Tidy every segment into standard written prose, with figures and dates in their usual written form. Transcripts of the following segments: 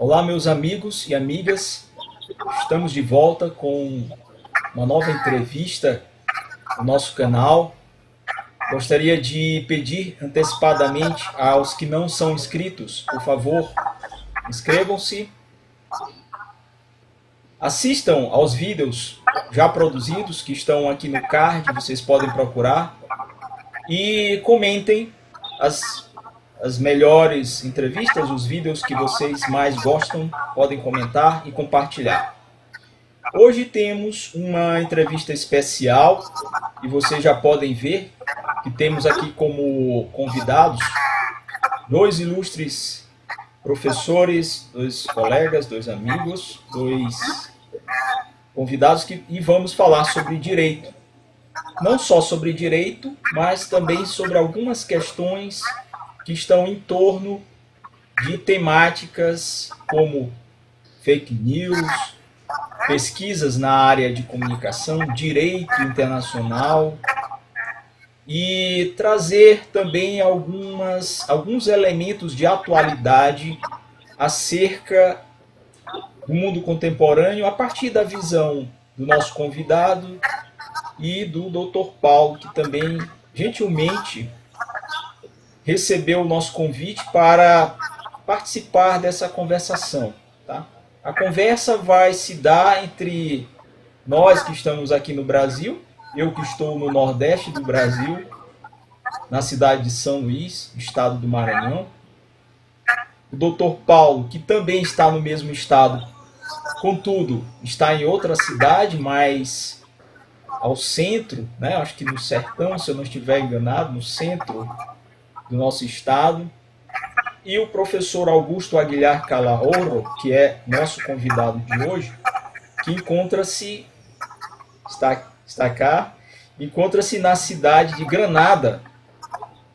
Olá, meus amigos e amigas. Estamos de volta com uma nova entrevista no nosso canal. Gostaria de pedir antecipadamente aos que não são inscritos, por favor, inscrevam-se, assistam aos vídeos já produzidos que estão aqui no card, vocês podem procurar, e comentem as melhores entrevistas, os vídeos que vocês mais gostam, podem comentar e compartilhar. Hoje temos uma entrevista especial e vocês já podem ver que temos aqui como convidados dois ilustres professores, dois colegas, dois amigos, dois convidados e vamos falar sobre direito. Não só sobre direito, mas também sobre algumas questões que estão em torno de temáticas como fake news, pesquisas na área de comunicação, direito internacional e trazer também alguns elementos de atualidade acerca do mundo contemporâneo a partir da visão do nosso convidado e do Dr. Paulo, que também gentilmente recebeu o nosso convite para participar dessa conversação. Tá? A conversa vai se dar entre nós que estamos aqui no Brasil, eu que estou no Nordeste do Brasil, na cidade de São Luís, estado do Maranhão, o Dr. Paulo, que também está no mesmo estado, contudo, está em outra cidade, mas ao centro, né? Acho que no sertão, se eu não estiver enganado, no centro do nosso estado, e o professor Augusto Aguilar Calahorro, que é nosso convidado de hoje, que encontra-se na cidade de Granada,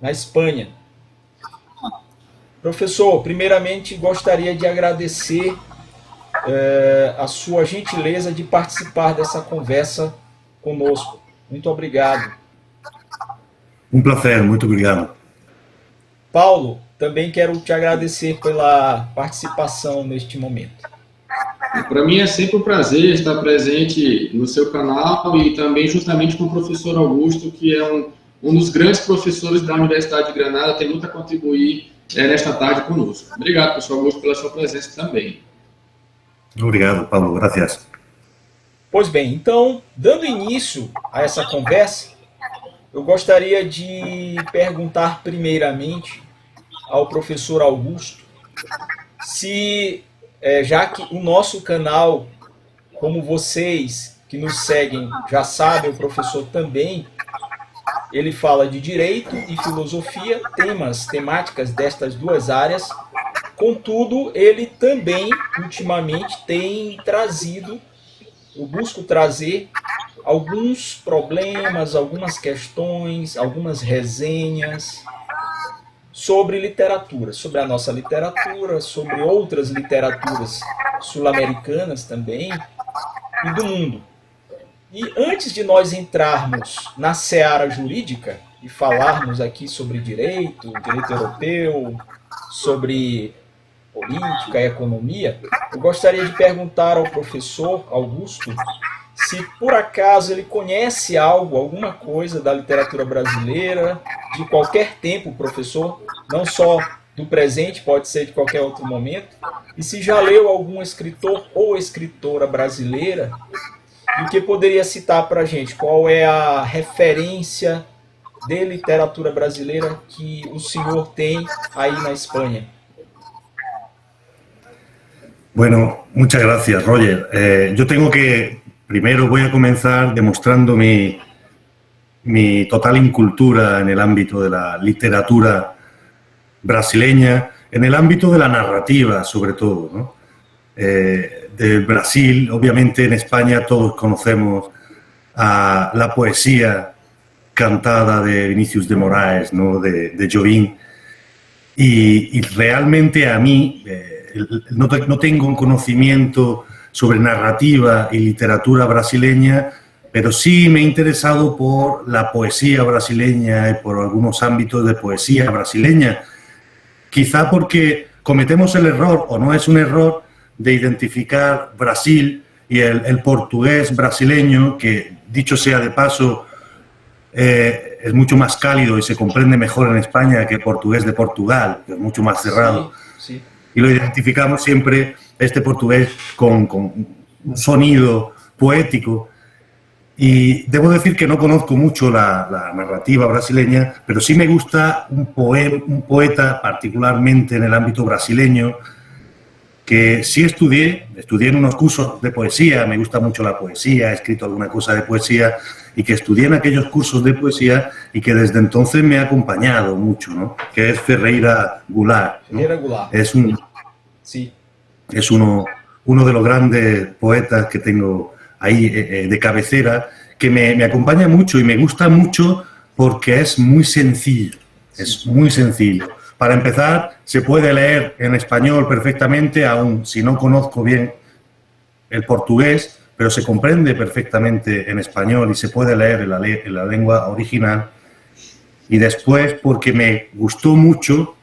na Espanha. Professor, primeiramente gostaria de agradecer a sua gentileza de participar dessa conversa conosco. Muito obrigado. Um prazer, muito obrigado. Paulo, também quero te agradecer pela participação neste momento. Para mim é sempre um prazer estar presente no seu canal e também justamente com o professor Augusto, que é um dos grandes professores da Universidade de Granada, tem muito a contribuir nesta tarde conosco. Obrigado, professor Augusto, pela sua presença também. Obrigado, Paulo, graças. Pois bem, então, dando início a essa conversa, eu gostaria de perguntar primeiramente ao professor Augusto se, já que o nosso canal, como vocês que nos seguem já sabem, o professor também, ele fala de direito e filosofia, temáticas destas duas áreas, contudo, ele também, ultimamente, tem trazido, eu busco trazer alguns problemas, algumas questões, algumas resenhas sobre literatura, sobre a nossa literatura, sobre outras literaturas sul-americanas também e do mundo. E antes de nós entrarmos na seara jurídica e falarmos aqui sobre direito europeu, sobre política e economia, eu gostaria de perguntar ao professor Augusto se por acaso ele conhece alguma coisa da literatura brasileira, de qualquer tempo, professor, não só do presente, pode ser de qualquer outro momento, e se já leu algum escritor ou escritora brasileira, e o que poderia citar para a gente, qual é a referência de literatura brasileira que o senhor tem aí na Espanha? Bueno, muchas gracias, Roger. Yo tengo que, primero voy a comenzar demostrando mi total incultura en el ámbito de la literatura brasileña, en el ámbito de la narrativa, sobre todo, ¿no? De Brasil, obviamente en España todos conocemos a la poesía cantada de Vinícius de Moraes, ¿no? de Jobim, y realmente a mí no tengo un conocimiento sobre narrativa y literatura brasileña, pero sí me he interesado por la poesía brasileña y por algunos ámbitos de poesía brasileña. Quizá porque cometemos el error, o no es un error, de identificar Brasil y el portugués brasileño, que dicho sea de paso, es mucho más cálido y se comprende mejor en España que el portugués de Portugal, que es mucho más cerrado. Sí, sí. Y lo identificamos siempre, este portugués, con un sonido poético. Y debo decir que no conozco mucho la narrativa brasileña, pero sí me gusta un poeta, particularmente en el ámbito brasileño, que sí estudié en unos cursos de poesía, me gusta mucho la poesía, he escrito alguna cosa de poesía, y que estudié en aquellos cursos de poesía y que desde entonces me ha acompañado mucho, ¿no? Que es Ferreira Goulart, ¿no? Ferreira Goulart. Sí. Es uno de los grandes poetas que tengo ahí de cabecera, que me acompaña mucho y me gusta mucho porque es muy sencillo, es muy sencillo. Para empezar, se puede leer en español perfectamente, aun si no conozco bien el portugués, pero se comprende perfectamente en español y se puede leer en la lengua original. Y después, porque me gustó mucho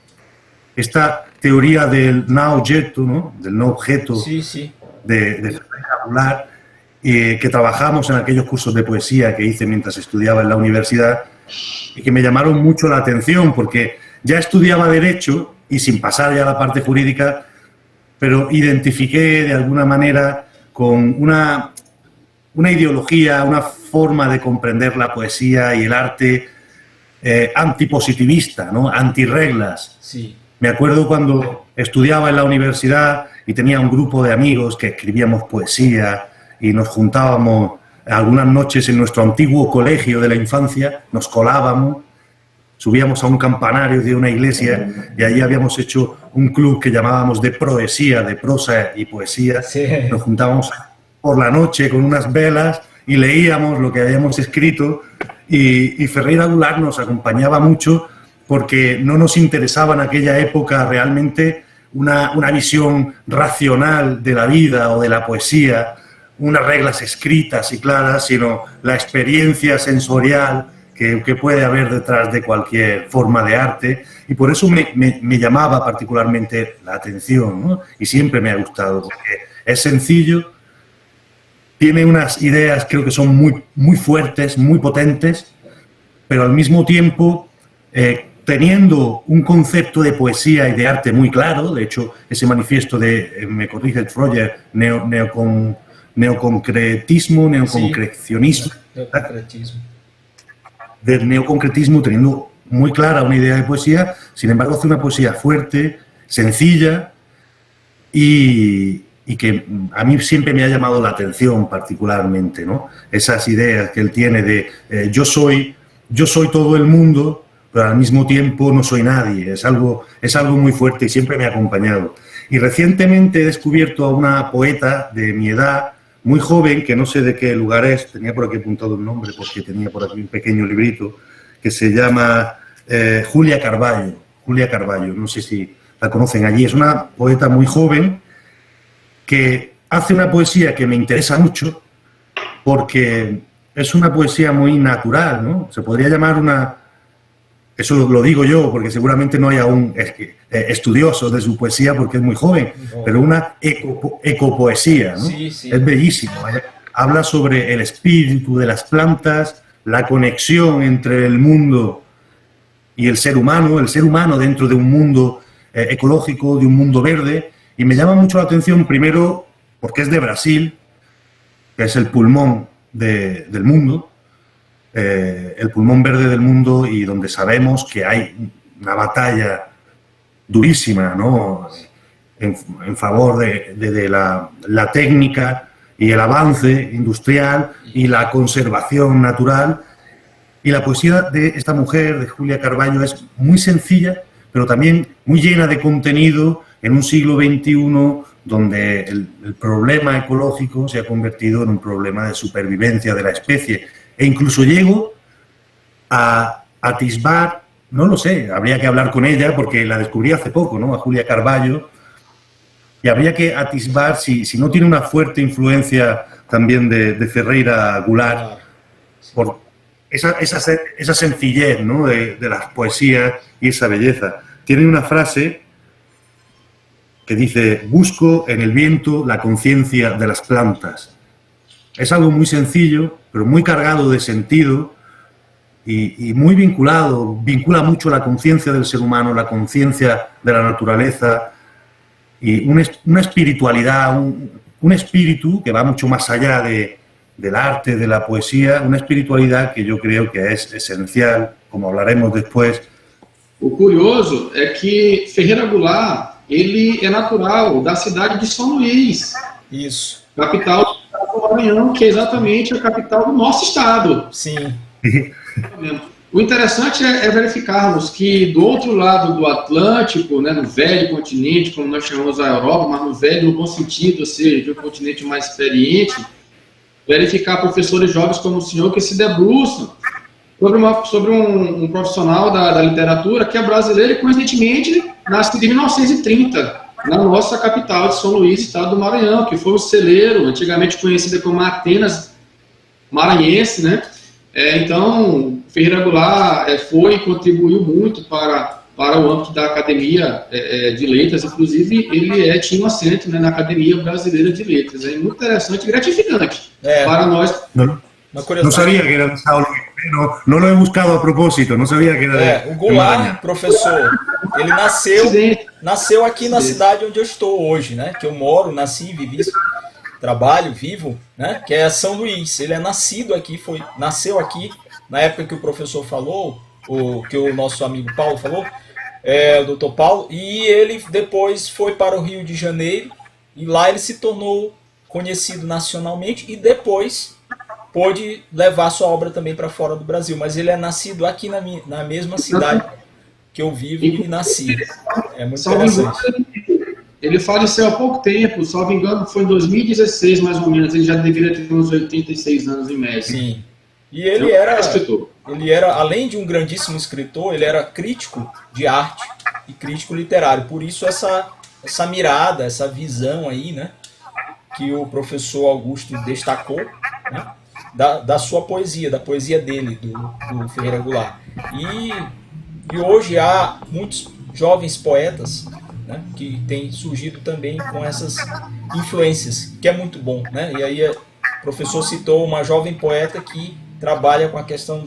esta teoría del no objeto, ¿no? Del no objeto, sí, sí. de Goulart, que trabajamos en aquellos cursos de poesía que hice mientras estudiaba en la universidad y que me llamaron mucho la atención porque ya estudiaba Derecho y sin pasar ya a la parte jurídica, pero identifiqué de alguna manera con una ideología, una forma de comprender la poesía y el arte antipositivista, ¿no? Antirreglas. Sí. Me acuerdo cuando estudiaba en la universidad y tenía un grupo de amigos que escribíamos poesía y nos juntábamos algunas noches en nuestro antiguo colegio de la infancia, nos colábamos, subíamos a un campanario de una iglesia y allí habíamos hecho un club que llamábamos de proesía, de prosa y poesía. Sí. Nos juntábamos por la noche con unas velas y leíamos lo que habíamos escrito y Ferreira Goulart nos acompañaba mucho porque no nos interesaba en aquella época realmente una visión racional de la vida o de la poesía, unas reglas escritas y claras, sino la experiencia sensorial que puede haber detrás de cualquier forma de arte, y por eso me llamaba particularmente la atención, ¿no? Y siempre me ha gustado, porque es sencillo, tiene unas ideas, creo que son muy fuertes, muy potentes, pero al mismo tiempo teniendo un concepto de poesía y de arte muy claro. De hecho, ese manifiesto de, me corrige Roger, neoconcretismo, neoconcrecionismo. Sí, neoconcretismo. Del neoconcretismo, teniendo muy clara una idea de poesía, sin embargo hace una poesía fuerte, sencilla y que a mí siempre me ha llamado la atención particularmente, ¿no? Esas ideas que él tiene de yo soy todo el mundo, pero al mismo tiempo no soy nadie. Es algo muy fuerte y siempre me ha acompañado. Y recientemente he descubierto a una poeta de mi edad, muy joven, que no sé de qué lugar es, tenía por aquí apuntado un nombre porque tenía por aquí un pequeño librito, que se llama Julia Carballo. Julia Carballo, no sé si la conocen allí. Es una poeta muy joven que hace una poesía que me interesa mucho porque es una poesía muy natural, ¿no? Se podría llamar una... Eso lo digo yo, porque seguramente no hay aún estudiosos de su poesía porque es muy joven, pero una ecopoesía, ¿no? Sí, sí. Es bellísimo. Habla sobre el espíritu de las plantas, la conexión entre el mundo y el ser humano dentro de un mundo ecológico, de un mundo verde, y me llama mucho la atención, primero, porque es de Brasil, que es el pulmón del mundo, el pulmón verde del mundo, y donde sabemos que hay una batalla durísima, ¿no? en favor de la técnica y el avance industrial y la conservación natural. Y la poesía de esta mujer, de Julia Carballo, es muy sencilla, pero también muy llena de contenido en un siglo XXI donde el problema ecológico se ha convertido en un problema de supervivencia de la especie. E incluso llego a atisbar, no lo sé, habría que hablar con ella porque la descubrí hace poco, ¿no? A Julia Carballo, y habría que atisbar si no tiene una fuerte influencia también de Ferreira Goulart, por esa sencillez, ¿no? de las poesías y esa belleza. Tiene una frase que dice: busco en el viento la conciencia de las plantas. Es algo muy sencillo, pero muy cargado de sentido y muy vincula mucho la conciencia del ser humano, la conciencia de la naturaleza y una espiritualidad, un espíritu que va mucho más allá del arte, de la poesía, una espiritualidad que yo creo que es esencial, como hablaremos después. O curioso é que Ferreira Goulart, ele é natural da cidade de São Luís. Isso. Capital do Maranhão, que é exatamente a capital do nosso estado. Sim. O interessante é verificarmos que do outro lado do Atlântico, né, no velho continente, como nós chamamos a Europa, mas no velho no bom sentido, ou seja, de um continente mais experiente, verificar professores jovens como o senhor que se debruçam sobre um profissional da literatura que é brasileiro e, coincidentemente, nascido em 1930, na nossa capital de São Luís, estado do Maranhão, que foi um celeiro, antigamente conhecida como Atenas maranhense, né? Então, Ferreira Goulart foi e contribuiu muito para o âmbito da Academia de Letras, inclusive ele tinha um assento, né, na Academia Brasileira de Letras. É muito interessante e gratificante para nós. No sabía que era de São Luís, no lo he buscado a propósito, no sabía que era de o Goulart, professor, ele nasceu aqui na cidade onde eu estou hoje, né? Que eu moro, nasci, vivi, trabalho, vivo, né? Que é São Luís. Ele é nascido aqui, nasceu aqui na época que o professor falou, que o nosso amigo Paulo falou, o Dr. Paulo, e ele depois foi para o Rio de Janeiro e lá ele se tornou conhecido nacionalmente e depois pôde levar sua obra também para fora do Brasil, mas ele é nascido aqui na mesma cidade que eu vivo e nasci. É muito interessante. Ele faleceu há pouco tempo, salvo engano, foi em 2016 mais ou menos, ele já deveria ter uns 86 anos em média. Sim. E ele era, além de um grandíssimo escritor, ele era crítico de arte e crítico literário. Por isso essa mirada, essa visão aí, né, que o professor Augusto destacou, né, da sua poesia, da poesia dele, do Ferreira Goulart. E hoje há muitos jovens poetas, né, que têm surgido também com essas influências, que é muito bom, né? E aí o professor citou uma jovem poeta que trabalha com a questão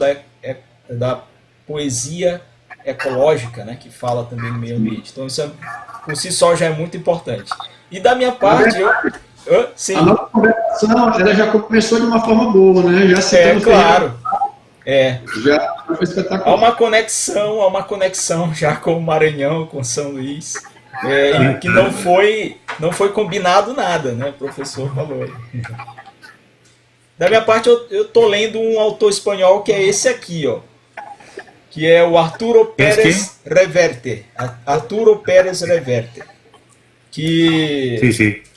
da poesia ecológica, né, que fala também do meio ambiente. Então isso por si só já é muito importante. E da minha parte, sim. A nossa conversação ela já começou de uma forma boa, né? Já claro. Já foi espetacular. Há uma conexão já com o Maranhão, com São Luís, que não foi combinado nada, né? O professor falou aí. Da minha parte, eu tô lendo um autor espanhol que é esse aqui, ó, que é o Arturo Pérez Reverte. Arturo Pérez Reverte, que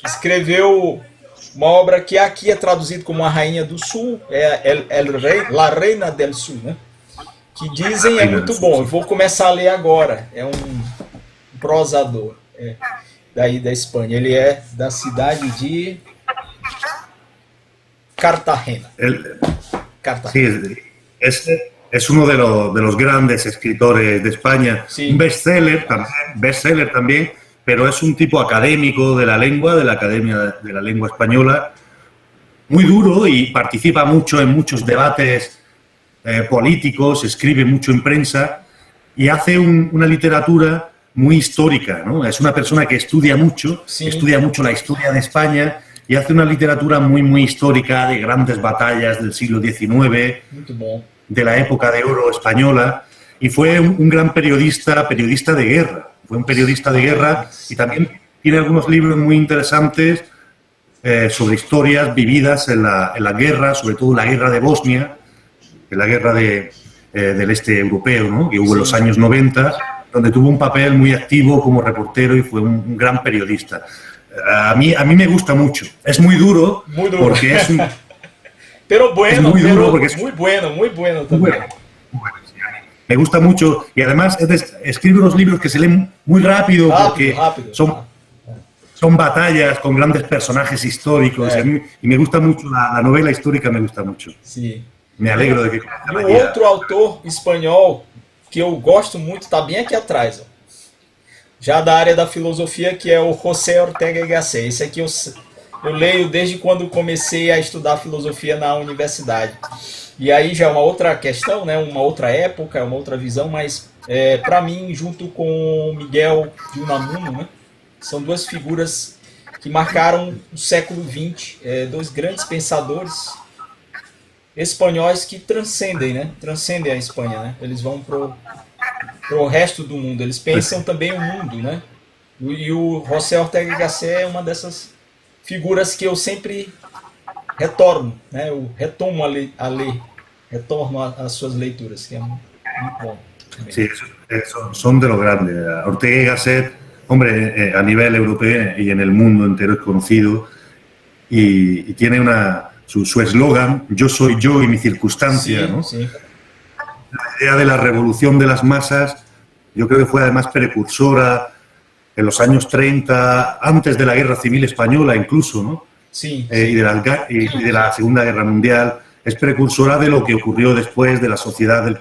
escreveu uma obra que aqui é traduzido como A Rainha do Sul, La Reina del Sul, né? Que dizem é muito bom. Eu vou começar a ler agora. É um prosador daí da Espanha. Ele é da cidade de Cartagena. Sí, es uno de los grandes escritores de España. Sí. Un bestseller también, pero es un tipo académico de la lengua, de la Academia de la Lengua Española, muy duro y participa mucho en muchos debates políticos, escribe mucho en prensa y hace una literatura muy histórica, ¿no? Es una persona que estudia mucho la historia de España y hace una literatura muy, muy histórica de grandes batallas del siglo XIX, de la época de oro española, y fue un gran periodista de guerra. Fue un periodista de guerra y también tiene algunos libros muy interesantes sobre historias vividas en la guerra, sobre todo la guerra de Bosnia, en la guerra del este europeo, ¿no? Que hubo en los años 90, donde tuvo un papel muy activo como reportero y fue un gran periodista. A mí me gusta mucho. Es muy duro. Porque es un... Pero bueno, muy duro porque es muy bueno también. Me gusta mucho y además escribe unos libros que se leen muy rápido porque son batallas con grandes personajes históricos y me gusta mucho la novela histórica, me gusta mucho. Sim. Me alegro de que... Outro autor espanhol que eu gosto muito está bem aqui atrás, ó. já da área da filosofia, que é o José Ortega y Gasset. Esse aqui eu leio desde quando comecei a estudar filosofia na universidade. E aí já é uma outra questão, né? Uma outra época, uma outra visão, mas para mim, junto com Miguel de Unamuno, né? São duas figuras que marcaram o século XX, dois grandes pensadores espanhóis que transcendem, né? Transcendem a Espanha, né? Eles vão pro resto do mundo, eles pensam também o mundo, né? E o José Ortega y Gasset é uma dessas figuras que eu sempre retorno, né? Eu retomo a ler, retorno às suas leituras, que é muito bom. Sí, son de los grandes. Ortega y Gasset, hombre, a nivel europeo y en el mundo entero es conocido y tiene su eslogan, yo soy yo y mi circunstancia, sí, ¿no? Sí. La idea de la revolución de las masas, yo creo que fue además precursora en los años 30, antes de la Guerra Civil Española incluso, ¿no? Sí, y de la Segunda Guerra Mundial. Es precursora de lo que ocurrió después de la sociedad del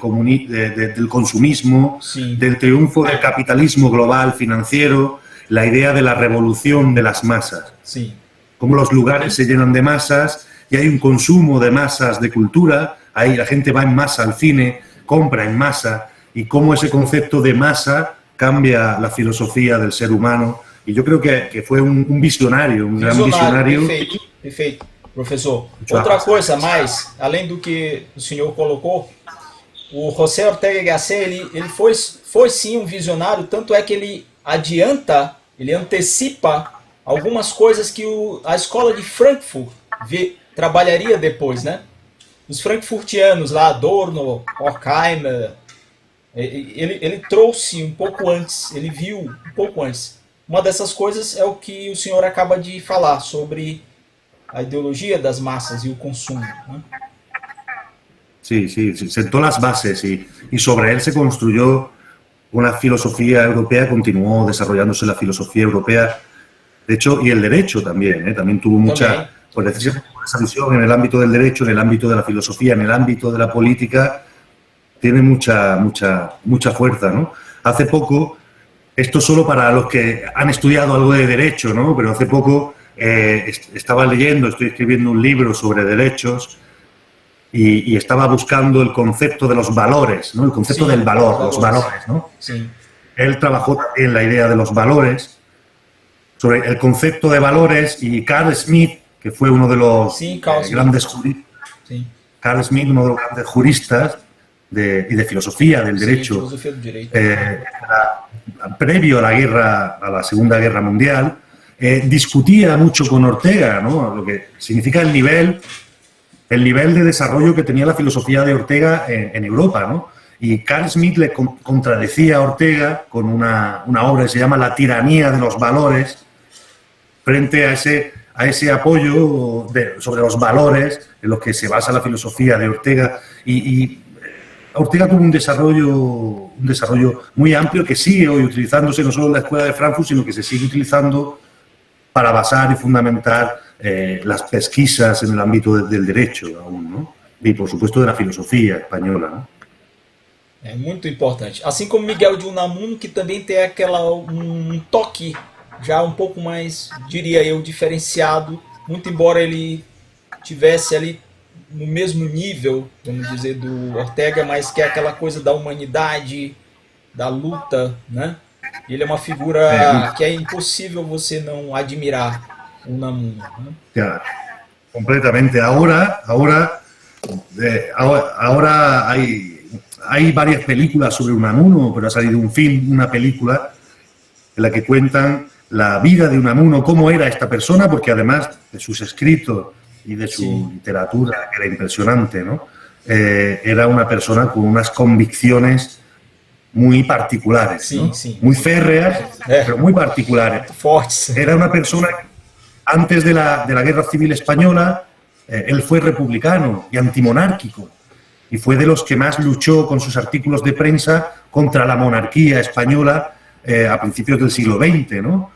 consumismo, sí. Del triunfo del capitalismo global financiero, la idea de la revolución de las masas. Sí. Cómo los lugares se llenan de masas y hay un consumo de masas de cultura, ahí la gente va en masa al cine, compra en masa, y cómo ese concepto de masa cambia la filosofía del ser humano. Y yo creo que fue un visionario, un gran visionario. Perfeito, perfeito. Professor, outra coisa mais, além do que o senhor colocou, o José Ortega y Gasset, ele foi sim um visionário, tanto é que ele antecipa algumas coisas que a escola de Frankfurt trabalharia depois, né? Os frankfurtianos lá, Adorno, Horkheimer, ele trouxe um pouco antes, ele viu um pouco antes. Uma dessas coisas é o que o senhor acaba de falar sobre a ideología de las masas y el consumo, ¿no? Sí, sentó las bases y sobre él se construyó una filosofía europea, continuó desarrollándose la filosofía europea, de hecho, y el derecho también, también tuvo mucha, por esa visión en el ámbito del derecho, en el ámbito de la filosofía, en el ámbito de la política, tiene mucha fuerza, ¿no? Hace poco, esto solo para los que han estudiado algo de derecho, ¿no? Pero hace poco estaba leyendo, estoy escribiendo un libro sobre derechos y estaba buscando el concepto de los valores, ¿no? El concepto del valor, los valores, ¿no? Sí. Él trabajó también la idea de los valores, sobre el concepto de valores, y Carl Smith, que fue uno de los grandes juristas, Carl Smith, uno de los grandes juristas y de filosofía del derecho, previo a la Segunda Guerra Mundial, discutía mucho con Ortega, ¿no? Lo que significa el nivel de desarrollo que tenía la filosofía de Ortega en Europa, ¿no? Y Carl Smith le contradecía a Ortega con una obra que se llama La tiranía de los valores, frente a ese apoyo sobre los valores en los que se basa la filosofía de Ortega. Y Ortega tuvo un desarrollo muy amplio que sigue hoy utilizándose no solo en la Escuela de Frankfurt, sino que se sigue utilizando para basar y fundamentar las pesquisas en el ámbito del derecho aún, ¿no? Y, por supuesto, de la filosofía española, ¿no? É muito importante. Assim como Miguel de Unamuno, que também tem toque já um pouco mais, diria eu, diferenciado, muito embora ele tivesse ali no mesmo nível, vamos dizer, do Ortega, mas que é aquela coisa da humanidade, da luta, né? Ele é uma figura que é impossível você não admirar, Unamuno, né? Claro, completamente. Ahora hay varias películas sobre Unamuno, pero ha salido una película en la que cuentan la vida de Unamuno, cómo era esta persona, porque además de sus escritos y de su literatura, que era impresionante, ¿no? Era una persona con unas convicciones muy particulares, ¿no? Muy férreas, pero muy particulares. Era una persona, antes de la Guerra Civil Española, él fue republicano y antimonárquico, y fue de los que más luchó con sus artículos de prensa contra la monarquía española a principios del siglo XX, ¿no?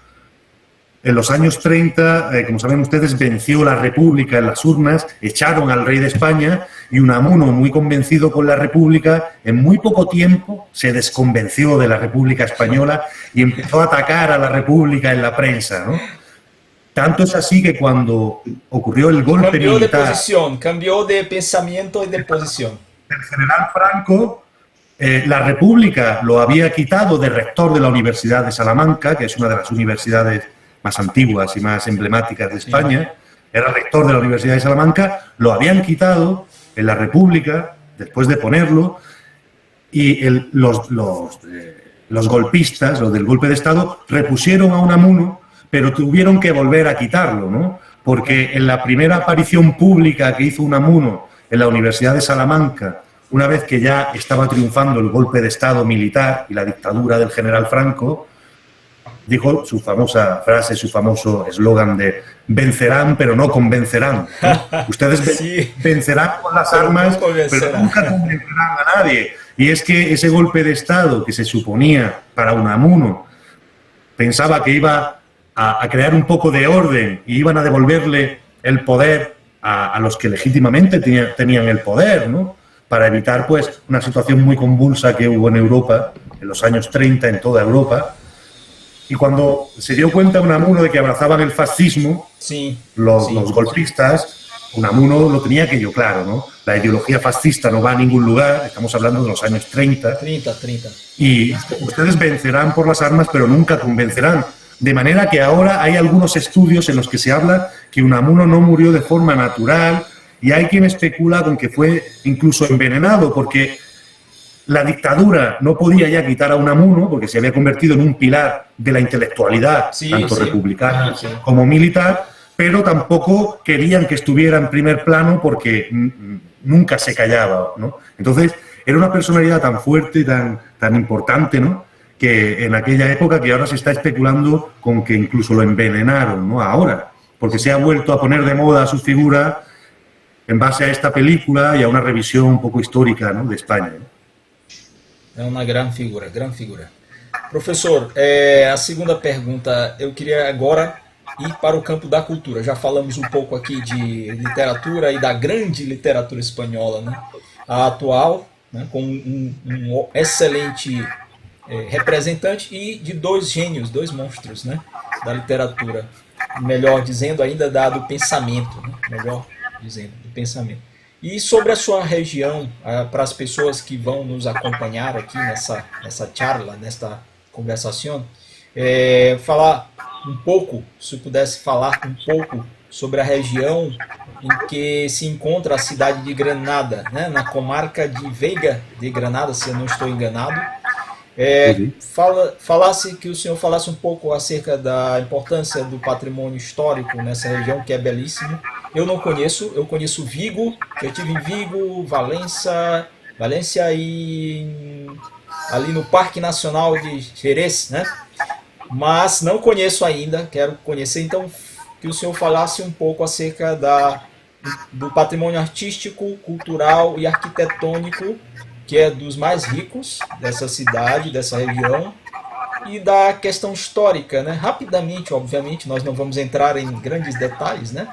en los años 30, como saben ustedes, venció la República en las urnas, echaron al rey de España y Unamuno, muy convencido con la República, en muy poco tiempo se desconvenció de la República Española y empezó a atacar a la República en la prensa, ¿no? Tanto es así que cuando ocurrió el golpe Cambió militar... de posición, cambió de pensamiento y de posición. El general Franco, la República lo había quitado de rector de la Universidad de Salamanca, que es una de las universidades más antiguas y más emblemáticas de España. Era rector de la Universidad de Salamanca, lo habían quitado en la República, después de ponerlo, y los golpistas, los del golpe de Estado, repusieron a Unamuno, pero tuvieron que volver a quitarlo, ¿no? Porque en la primera aparición pública que hizo Unamuno en la Universidad de Salamanca, una vez que ya estaba triunfando el golpe de Estado militar y la dictadura del general Franco, dijo su famosa frase, su famoso eslogan de vencerán, pero no convencerán, ¿no? Ustedes Sí. vencerán con las armas, pero nunca convencerán a nadie. Y es que ese golpe de Estado que se suponía para Unamuno, pensaba que iba a crear un poco de orden y iban a devolverle el poder a los que legítimamente tenían el poder, ¿no? Para evitar pues una situación muy convulsa que hubo en Europa, en los años 30 en toda Europa. Y cuando se dio cuenta Unamuno de que abrazaban el fascismo, Sí, los golpistas, Unamuno lo tenía aquello claro, ¿no? La ideología fascista no va a ningún lugar, estamos hablando de los años 30. 30. Y ustedes vencerán por las armas, pero nunca convencerán. De manera que ahora hay algunos estudios en los que se habla que Unamuno no murió de forma natural y hay quien especula con que fue incluso envenenado, porque la dictadura no podía ya quitar a Unamuno porque se había convertido en un pilar de la intelectualidad, tanto republicana como militar, pero tampoco querían que estuviera en primer plano porque nunca se callaba, ¿no? Entonces, era una personalidad tan fuerte y tan importante, ¿no?, que en aquella época, que ahora se está especulando con que incluso lo envenenaron, ¿no?, ahora, porque se ha vuelto a poner de moda su figura en base a esta película y a una revisión un poco histórica, ¿no?, de España, ¿no? É uma grande figura, grande figura. Professor, a segunda pergunta, eu queria agora ir para o campo da cultura. Já falamos um pouco aqui de literatura e da grande literatura espanhola, né? A atual, né, com um excelente representante e de dois gênios, dois monstros, né, da literatura. Melhor dizendo, ainda do pensamento, né? Melhor dizendo, do pensamento. E sobre a sua região, para as pessoas que vão nos acompanhar aqui nessa charla, nesta conversação, falar um pouco, se pudesse falar um pouco sobre a região em que se encontra a cidade de Granada, né, na comarca de Veiga de Granada, se eu não estou enganado. Que o senhor falasse um pouco acerca da importância do patrimônio histórico nessa região, que é belíssimo. Eu não conheço, eu conheço Vigo, eu estive em Vigo, Valência e ali no Parque Nacional de Jerez, né? Mas não conheço ainda, quero conhecer, então que o senhor falasse um pouco acerca do patrimônio artístico, cultural e arquitetônico, que é dos mais ricos dessa cidade, dessa região, e da questão histórica, né? Rapidamente, obviamente, nós não vamos entrar em grandes detalhes, né?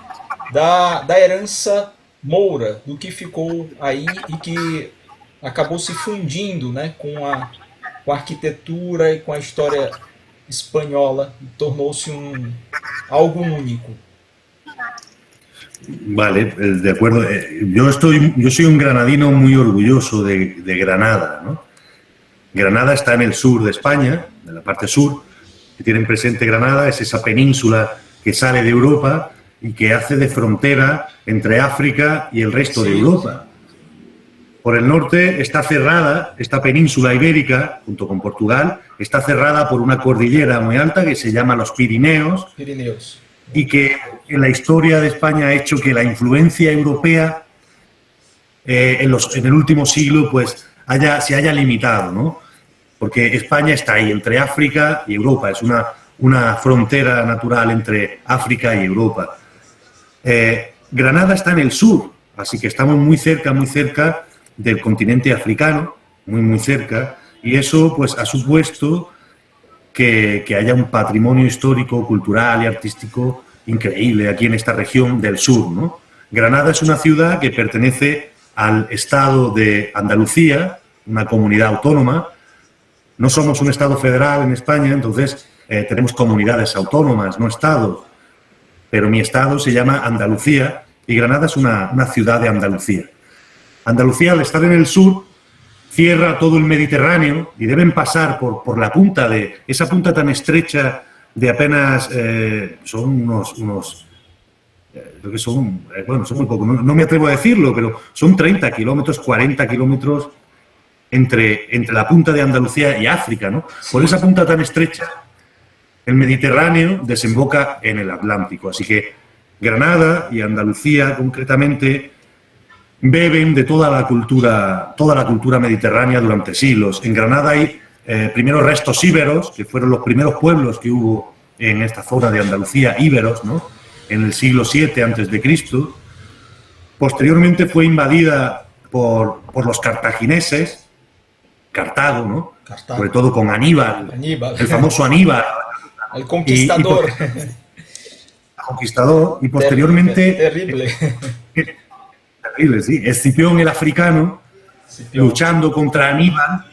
Da herança moura, do que ficou aí e que acabou se fundindo, né, com a arquitetura e com a história espanhola, e tornou-se algo único. Vale, de acuerdo. Yo soy un granadino muy orgulloso de Granada, ¿no? Granada está en el sur de España, en la parte sur, que tienen presente Granada, es esa península que sale de Europa y que hace de frontera entre África y el resto de Europa. Por el norte está cerrada, esta península ibérica, junto con Portugal, está cerrada por una cordillera muy alta que se llama los Pirineos. Y que en la historia de España ha hecho que la influencia europea en el último siglo pues se haya limitado, ¿no? Porque España está ahí entre África y Europa, es una frontera natural entre África y Europa. Granada está en el sur, así que estamos muy cerca del continente africano, muy cerca, y eso pues ha supuesto que haya un patrimonio histórico, cultural y artístico increíble aquí en esta región del sur, ¿no? Granada es una ciudad que pertenece al estado de Andalucía, una comunidad autónoma. No somos un estado federal en España, entonces tenemos comunidades autónomas, no estados. Pero mi estado se llama Andalucía y Granada es una ciudad de Andalucía. Andalucía, al estar en el sur, cierra todo el Mediterráneo y deben pasar por la punta de esa punta tan estrecha de apenas son unos creo que son, bueno, son muy pocos, no me atrevo a decirlo, pero son 30 kilómetros, 40 kilómetros entre la punta de Andalucía y África, ¿no? Por esa punta tan estrecha, el Mediterráneo desemboca en el Atlántico. Así que Granada y Andalucía, concretamente, beben de toda la cultura mediterránea durante siglos. En Granada hay primeros restos íberos, que fueron los primeros pueblos que hubo en esta zona de Andalucía, íberos, ¿no? En el siglo VII a.C. Posteriormente fue invadida por los cartagineses, Cartago, ¿no? Cartago. Sobre todo con Aníbal, el famoso Aníbal. El conquistador. Conquistador, y posteriormente... Terrible. Terrible, sí. Escipión el africano, luchando contra Aníbal,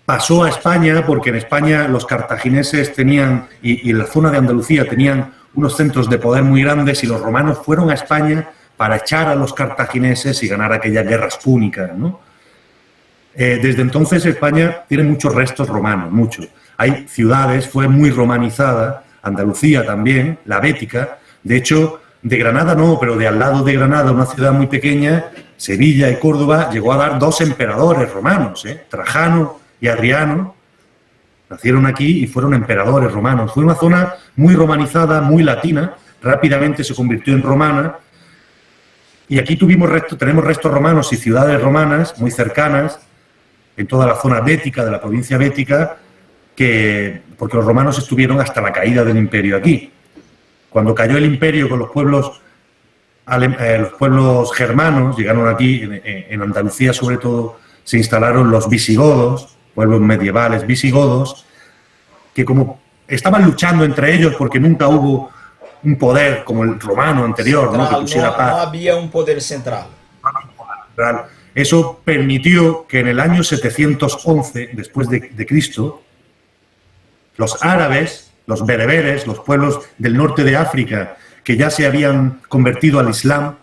pasó a España, porque en España los cartagineses tenían, y en la zona de Andalucía tenían unos centros de poder muy grandes, y los romanos fueron a España para echar a los cartagineses y ganar aquellas guerras púnicas, ¿no? Desde entonces España tiene muchos restos romanos, muchos. Hay ciudades, fue muy romanizada, Andalucía también, la Bética. De hecho, de Granada no, pero de al lado de Granada, una ciudad muy pequeña, Sevilla y Córdoba, llegó a dar 2 emperadores romanos, Trajano y Adriano. Nacieron aquí y fueron emperadores romanos. Fue una zona muy romanizada, muy latina, rápidamente se convirtió en romana. Y aquí tenemos restos romanos y ciudades romanas muy cercanas, en toda la zona bética, de la provincia bética, porque los romanos estuvieron hasta la caída del imperio aquí. Cuando cayó el imperio con los pueblos germanos, llegaron aquí, en Andalucía sobre todo, se instalaron los visigodos, pueblos medievales visigodos, que como estaban luchando entre ellos porque nunca hubo un poder como el romano anterior, Central, ¿no? Que pusiera paz. no había un poder central. Eso permitió que en el año 711 después de Cristo, los árabes, los bereberes, los pueblos del norte de África, que ya se habían convertido al Islam,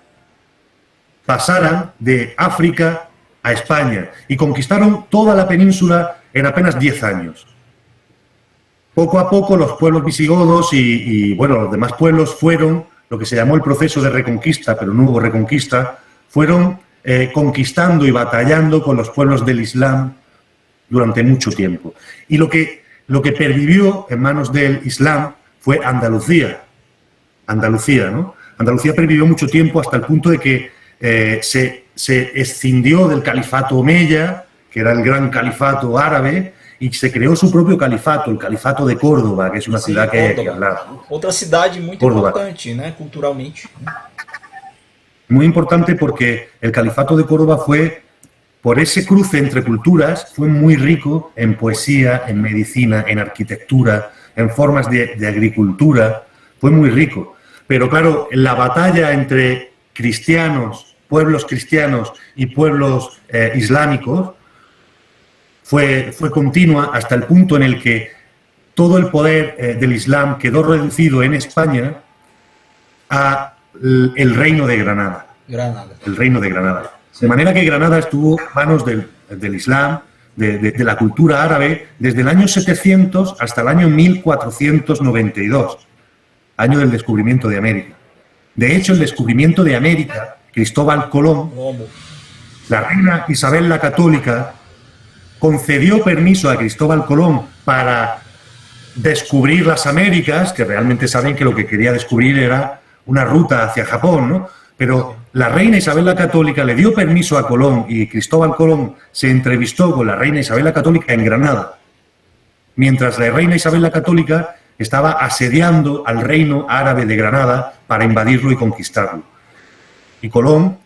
pasaran de África a España y conquistaron toda la península en apenas 10 años. Poco a poco los pueblos visigodos y bueno, los demás pueblos fueron, lo que se llamó el proceso de reconquista, pero no hubo reconquista, fueron conquistando y batallando con los pueblos del Islam durante mucho tiempo. Y lo que pervivió en manos del Islam fue Andalucía. Andalucía, ¿no? Andalucía pervivió mucho tiempo hasta el punto de que se escindió del califato omeya, que era el gran califato árabe, y se creó su propio califato, el califato de Córdoba, que es una ciudad que hay que hablar. Otra cidade muito Córdoba. importante, né, culturalmente. Muy importante porque el califato de Córdoba fue, por ese cruce entre culturas, fue muy rico en poesía, en medicina, en arquitectura, en formas de agricultura, fue muy rico. Pero claro, la batalla entre cristianos, pueblos cristianos y pueblos islámicos fue continua hasta el punto en el que todo el poder del Islam quedó reducido en España a el reino de Granada. El reino de Granada. De manera que Granada estuvo en manos del Islam, de la cultura árabe, desde el año 700 hasta el año 1492, año del descubrimiento de América. De hecho, el descubrimiento de América, Cristóbal Colón, la reina Isabel la Católica, concedió permiso a Cristóbal Colón para descubrir las Américas, que realmente saben que lo que quería descubrir era una ruta hacia Japón, ¿no? Pero la reina Isabel la Católica le dio permiso a Colón y Cristóbal Colón se entrevistó con la reina Isabel la Católica en Granada, mientras la reina Isabel la Católica estaba asediando al reino árabe de Granada para invadirlo y conquistarlo. Y Colón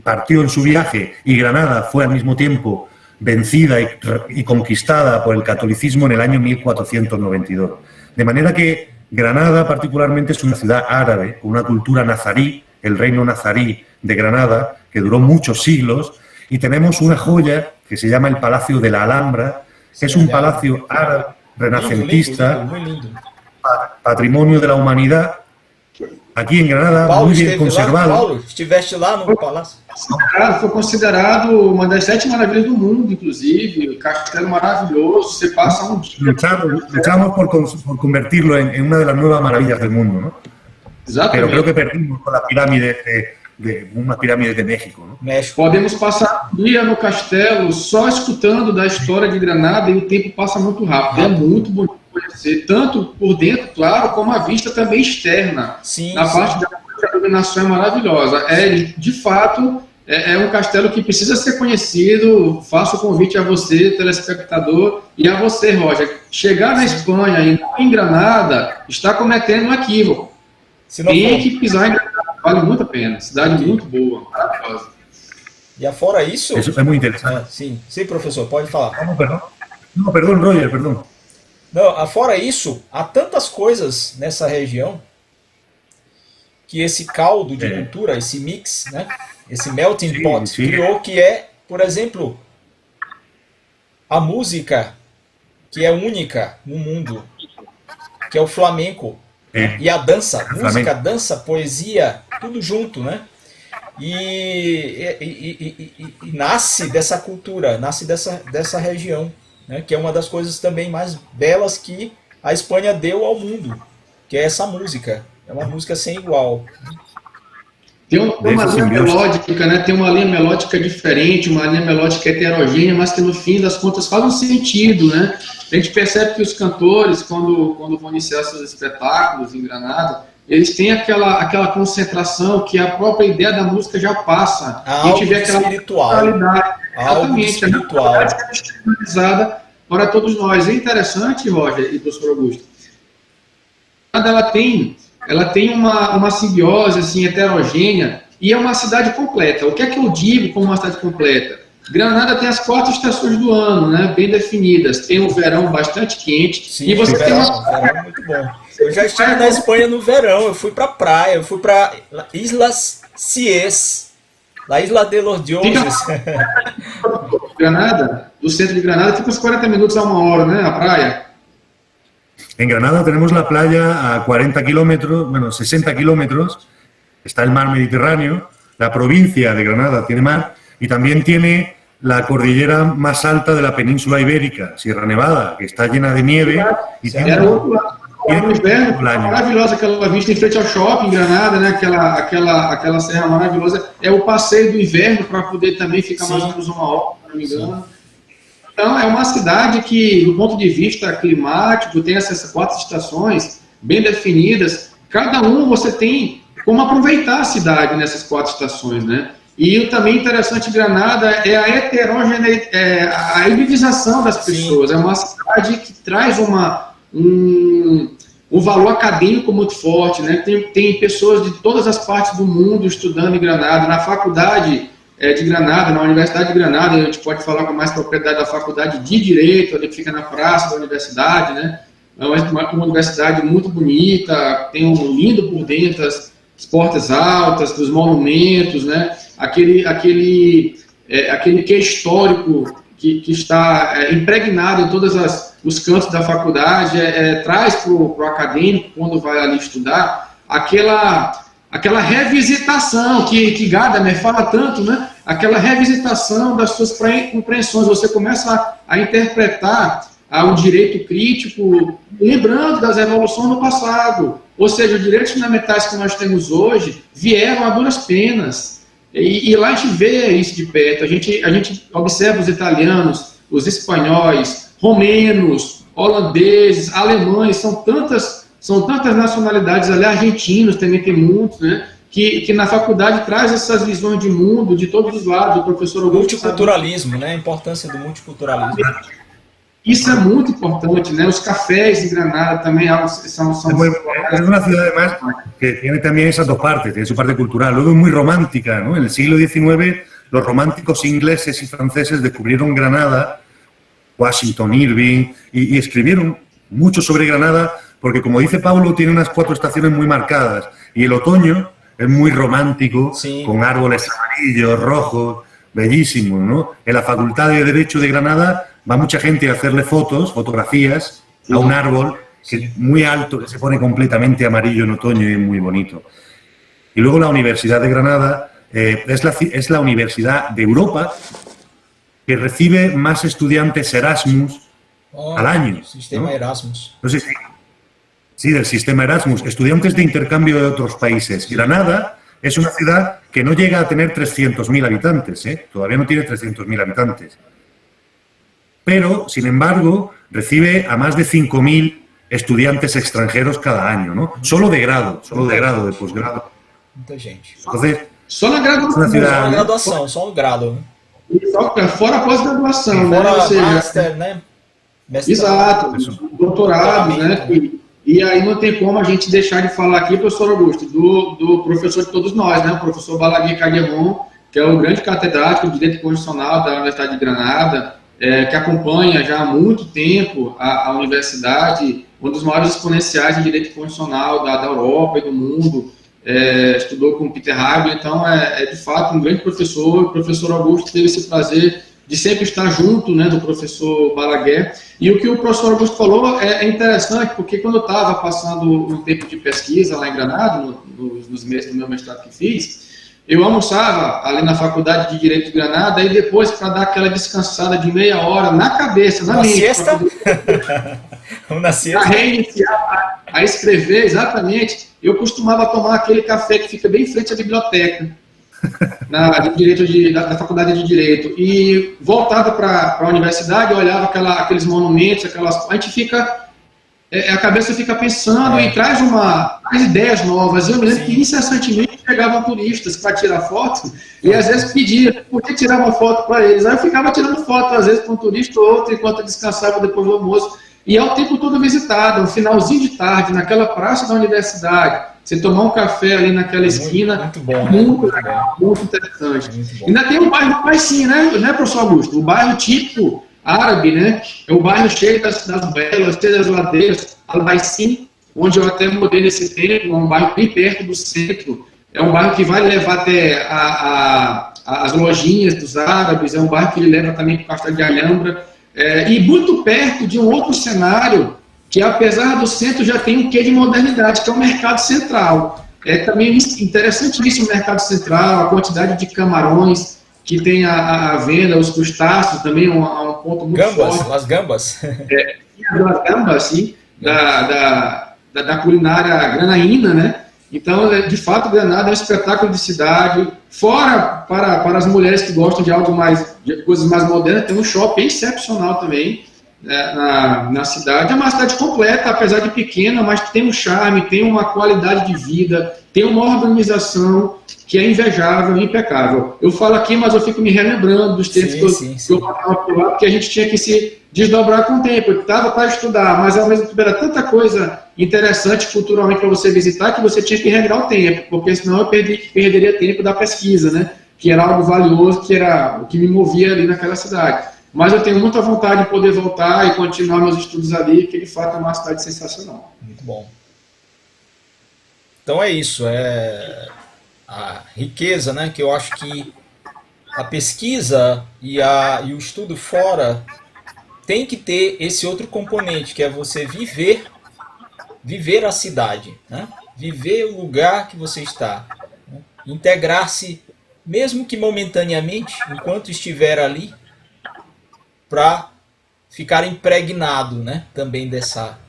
partió en su viaje y Granada fue al mismo tiempo vencida y conquistada por el catolicismo en el año 1492. De manera que Granada particularmente es una ciudad árabe, con una cultura nazarí, el reino nazarí de Granada, que duró muchos siglos, y tenemos una joya que se llama el Palacio de la Alhambra, que es un palacio árabe renacentista, muy lindo. patrimonio de la humanidad, aquí en Granada, Paulo, muy bien esteve conservado. Lá, Paulo, estiveste lá no palácio? Foi considerado uma das 7 maravilhas do mundo, inclusive. Castelo maravilhoso, você passa um dia. Luchamos por convertirlo en una de las nuevas maravillas del mundo, ¿no? Exatamente. Pero creo que perdimos con las pirámides unas pirámides de México, ¿no? México. Podemos passar um dia no castelo só escutando da história de Granada e o tempo passa muito rápido. É muito bonito conhecer, tanto por dentro, claro, como a vista também externa. Sim, Na sim. parte da iluminação é maravilhosa. De fato, é um castelo que precisa ser conhecido. Faço o convite a você, telespectador, e a você, Roger. Chegar na Espanha e não em Granada está cometendo um equívoco. Se não Tem for. que pisar em Granada, vale muito a pena. Cidade muito boa, maravilhosa. E afora isso... Eso es muy interesante. Sim, professor, pode falar. ¿Cómo, perdón? No, perdón, Roger, perdón. Não, afora isso, há tantas coisas nessa região que esse caldo de cultura, esse mix, né, esse melting Sim, pot sim. criou, que é, por exemplo, a música que é única no mundo, que é o flamenco, e a dança, música, flamenco. dança, poesia, tudo junto, né? E nasce dessa cultura, nasce dessa região, né? Que é uma das coisas também mais belas que a Espanha deu ao mundo, que é essa música. É uma música sem igual. Tem uma linha melódica, né? Tem uma linha melódica diferente, uma linha melódica heterogênea, mas que no fim das contas faz um sentido, né? A gente percebe que os cantores, quando vão iniciar seus espetáculos em Granada, eles têm aquela concentração que a própria ideia da música já passa. A gente vê aquela espiritual. Algo exatamente, espiritual. A espiritualizada para todos nós. É interessante, Roger e professor Augusto. Ela tem uma simbiose assim, heterogênea e é uma cidade completa. O que é que eu digo como uma cidade completa? Granada tem as 4 estações do ano, né, bem definidas. Tem um verão bastante quente. Sim, e você tem verão é muito bom. Eu já estive na Espanha no verão, eu fui pra praia, eu fui pra Islas Cies, la Isla de los Dioses. Granada, do centro de Granada, fica uns 40 minutos a 1 hora, né, a praia. En Granada tenemos la playa a 40 kilómetros, bueno, 60 kilómetros, está el mar Mediterráneo, la provincia de Granada tiene mar y también tiene la cordillera más alta de la península ibérica, Sierra Nevada, que está llena de nieve y tiene No inverno, maravilhosa aquela vista em frente ao shopping, Granada, né? Aquela serra maravilhosa. É o passeio do inverno para poder também ficar mais ou menos 1 hora, se não me engano. Então, é uma cidade que, do ponto de vista climático, tem essas 4 estações bem definidas. Cada você tem como aproveitar a cidade nessas 4 estações, né? E o também interessante de Granada é a heterogeneidade, a hibridização das pessoas. Sim. É uma cidade que traz um valor acadêmico muito forte, né? Tem pessoas de todas as partes do mundo estudando em Granada. Na faculdade de Granada, na Universidade de Granada, a gente pode falar com mais propriedade da faculdade de Direito, ali que fica na praça da universidade, né? É uma universidade muito bonita, tem um lindo por dentro, as portas altas, dos monumentos, né? Aquele que é histórico que está impregnado em todos os cantos da faculdade, traz para o acadêmico, quando vai ali estudar, aquela revisitação que Gadamer fala tanto, né? Aquela revisitação das suas compreensões. Você começa a interpretar o direito crítico, lembrando das revoluções do passado. Ou seja, os direitos fundamentais que nós temos hoje vieram a duras penas. E lá a gente vê isso de perto. A gente observa os italianos, os espanhóis, romenos, holandeses, alemães, são tantas nacionalidades ali, argentinos também tem muitos, né? Que na faculdade traz essas visões de mundo de todos os lados. O professor Augusto multiculturalismo, né? A importância do multiculturalismo. Isso é muito importante, né? Os cafés de Granada também são es una ciudad además que tiene también esas dos partes, tiene su parte cultural, luego es muy romántica, ¿no? En el siglo XIX los románticos ingleses y franceses descubrieron Granada, Washington Irving, y escribieron mucho sobre Granada, porque como dice Pablo, tiene unas 4 estaciones muy marcadas, y el otoño es muy romántico, Sí. con árboles amarillos, rojos, bellísimos, ¿no? En la Facultad de Derecho de Granada va mucha gente a hacerle fotografías a un árbol que es muy alto, que se pone completamente amarillo en otoño y es muy bonito. Y luego la Universidad de Granada es la universidad de Europa que recibe más estudiantes Erasmus al año. Sistema ¿no? Erasmus. Entonces, sí, del sistema Erasmus, estudiantes de intercambio de otros países. Granada es una ciudad que no llega a tener 300.000 habitantes, todavía no tiene 300.000 habitantes. Pero, sin embargo, recibe a más de 5.000 estudiantes extranjeros cada año, ¿no? Solo de grado, de posgrado. Muita gente. Entonces, Só na es graduação. una Só ciudad... na graduação, só no grado. Né? Fora a pós-graduação, né? Fora Ou seja, master, né? exato, doutorados, né? E aí não tem como a gente deixar de falar aqui, professor Augusto, do professor de todos nós, né? O professor Balaguer Caguerron, que é o grande catedrático de Direito Constitucional da Universidade de Granada, que acompanha já há muito tempo a universidade, um dos maiores exponenciais de Direito Constitucional da Europa e do mundo, estudou com Peter Hagel, então é de fato um grande professor. O professor Augusto teve esse prazer de sempre estar junto, né, do professor Balaguer. E o que o professor Augusto falou é interessante, porque quando eu estava passando um tempo de pesquisa lá em Granada, nos meses do meu mestrado que fiz, eu almoçava ali na Faculdade de Direito de Granada e depois, para dar aquela descansada de meia hora na cabeça, na mente. Siesta? Na siesta? A reiniciar, a escrever, exatamente. Eu costumava tomar aquele café que fica bem em frente à biblioteca, da Faculdade de Direito. E voltava para a universidade, eu olhava aqueles monumentos, a gente fica... a cabeça fica pensando e traz ideias novas. Eu me lembro que incessantemente chegavam turistas para tirar foto e às vezes pedia, por que tirar uma foto para eles? Aí eu ficava tirando foto, às vezes, para um turista ou outro, enquanto eu descansava depois do almoço. E é o tempo todo visitado, um finalzinho de tarde, naquela praça da universidade, você tomar um café ali naquela esquina, muito bom, né? muito legal, muito interessante. Muito Ainda tem um bairro mais sim, né, professor Augusto? O bairro típico árabe, né? É um bairro cheio das belas, cheio das ladeiras, Albaicin, onde eu até mudei nesse tempo, é um bairro bem perto do centro, é um bairro que vai levar até as lojinhas dos árabes, é um bairro que ele leva também para o Castelo de Alhambra, e muito perto de um outro cenário, que apesar do centro já tem um quê de modernidade, que é o Mercado Central. É também interessantíssimo o Mercado Central, a quantidade de camarões que tem a venda, os crustáceos também, um ponto muito forte. As gambas. As gambas, sim, da culinária granaína, né? Então, de fato, Granada é um espetáculo de cidade. Fora, para as mulheres que gostam de algo de coisas mais modernas, tem um shopping excepcional também, né, na cidade. É uma cidade completa, apesar de pequena, mas que tem um charme, tem uma qualidade de vida, tem uma organização que é invejável e impecável. Eu falo aqui, mas eu fico me relembrando dos tempos que eu passava por lá, porque a gente tinha que se desdobrar com o tempo. Eu estava para estudar, mas ao mesmo tempo era tanta coisa interessante culturalmente para você visitar que você tinha que regrar o tempo, porque senão eu perderia tempo da pesquisa, né? Que era algo valioso, que era o que me movia ali naquela cidade. Mas eu tenho muita vontade de poder voltar e continuar meus estudos ali, que de fato é uma cidade sensacional. Muito bom. Então é isso, a riqueza, né, que eu acho que a pesquisa e o estudo fora tem que ter esse outro componente, que é você viver a cidade, né? Viver o lugar que você está, né? Integrar-se, mesmo que momentaneamente, enquanto estiver ali, para ficar impregnado, né, também dessa...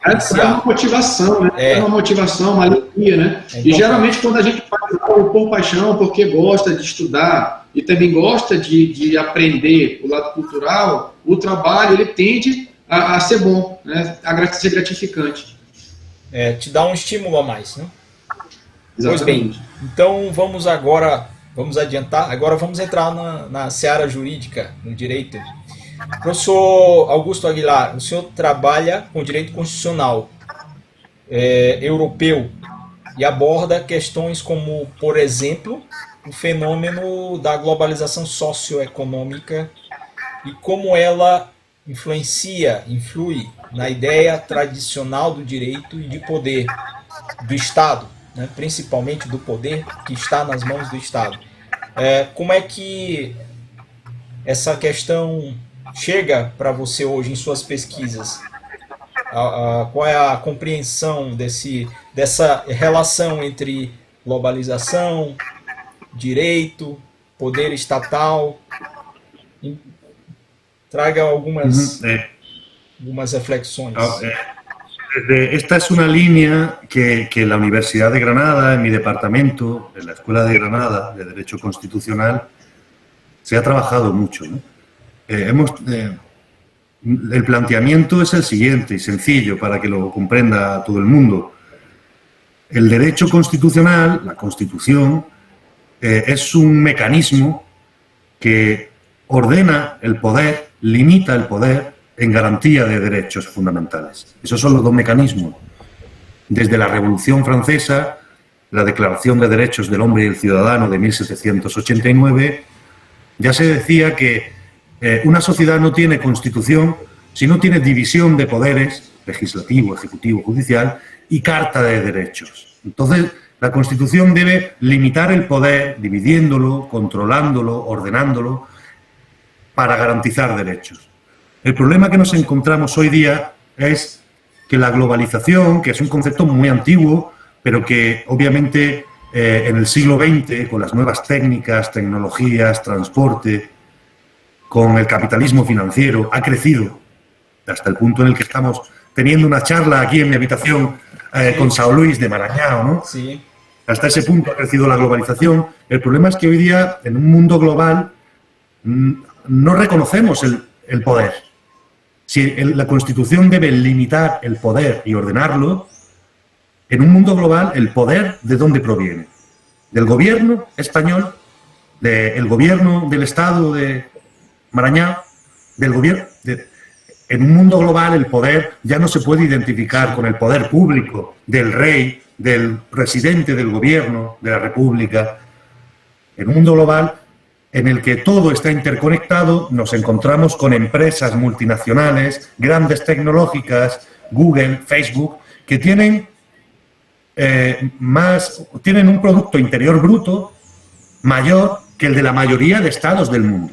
É uma motivação, né? É uma motivação, uma alegria, né? E geralmente quando a gente faz algo por paixão, porque gosta de estudar e também gosta de aprender o lado cultural, o trabalho ele tende a ser bom, né? A ser gratificante. Te dá um estímulo a mais, né? Exatamente. Pois bem, então vamos adiantar, agora vamos entrar na seara jurídica, no direito. Professor Augusto Aguilar, o senhor trabalha com direito constitucional europeu e aborda questões como, por exemplo, o fenômeno da globalização socioeconômica e como ela influi na ideia tradicional do direito e de poder do Estado, né? Principalmente do poder que está nas mãos do Estado. Como é que essa questão chega para você hoje em suas pesquisas? Qual é a compreensão dessa relação entre globalização, direito, poder estatal? Traga algumas reflexiones. Esta es una línea que la Universidad de Granada, en mi departamento, en la Escuela de Granada de Derecho Constitucional, se ha trabajado mucho, ¿no? El planteamiento es el siguiente, y sencillo, para que lo comprenda todo el mundo. El derecho constitucional, la Constitución, es un mecanismo que ordena el poder, limita el poder en garantía de derechos fundamentales. Esos son los dos mecanismos. Desde la Revolución Francesa, la Declaración de Derechos del Hombre y el Ciudadano de 1789, ya se decía que una sociedad no tiene constitución si no tiene división de poderes, legislativo, ejecutivo, judicial, y carta de derechos. Entonces, la Constitución debe limitar el poder, dividiéndolo, controlándolo, ordenándolo, para garantizar derechos. El problema que nos encontramos hoy día es que la globalización, que es un concepto muy antiguo, pero que obviamente en el siglo XX, con las nuevas técnicas, tecnologías, transporte, con el capitalismo financiero, ha crecido hasta el punto en el que estamos teniendo una charla aquí en mi habitación con Sao Luis de Maranhão, ¿no? Sí. Hasta ese punto ha crecido la globalización. El problema es que hoy día, en un mundo global, no reconocemos el poder. Si la Constitución debe limitar el poder y ordenarlo, en un mundo global, ¿el poder de dónde proviene? ¿Del gobierno español? ¿Del gobierno del Estado de Maranhão? ¿Del gobierno? En un mundo global, el poder ya no se puede identificar con el poder público del rey, del presidente del gobierno de la República. En un mundo global en el que todo está interconectado, nos encontramos con empresas multinacionales, grandes tecnológicas, Google, Facebook, que tienen un Producto Interior Bruto mayor que el de la mayoría de estados del mundo,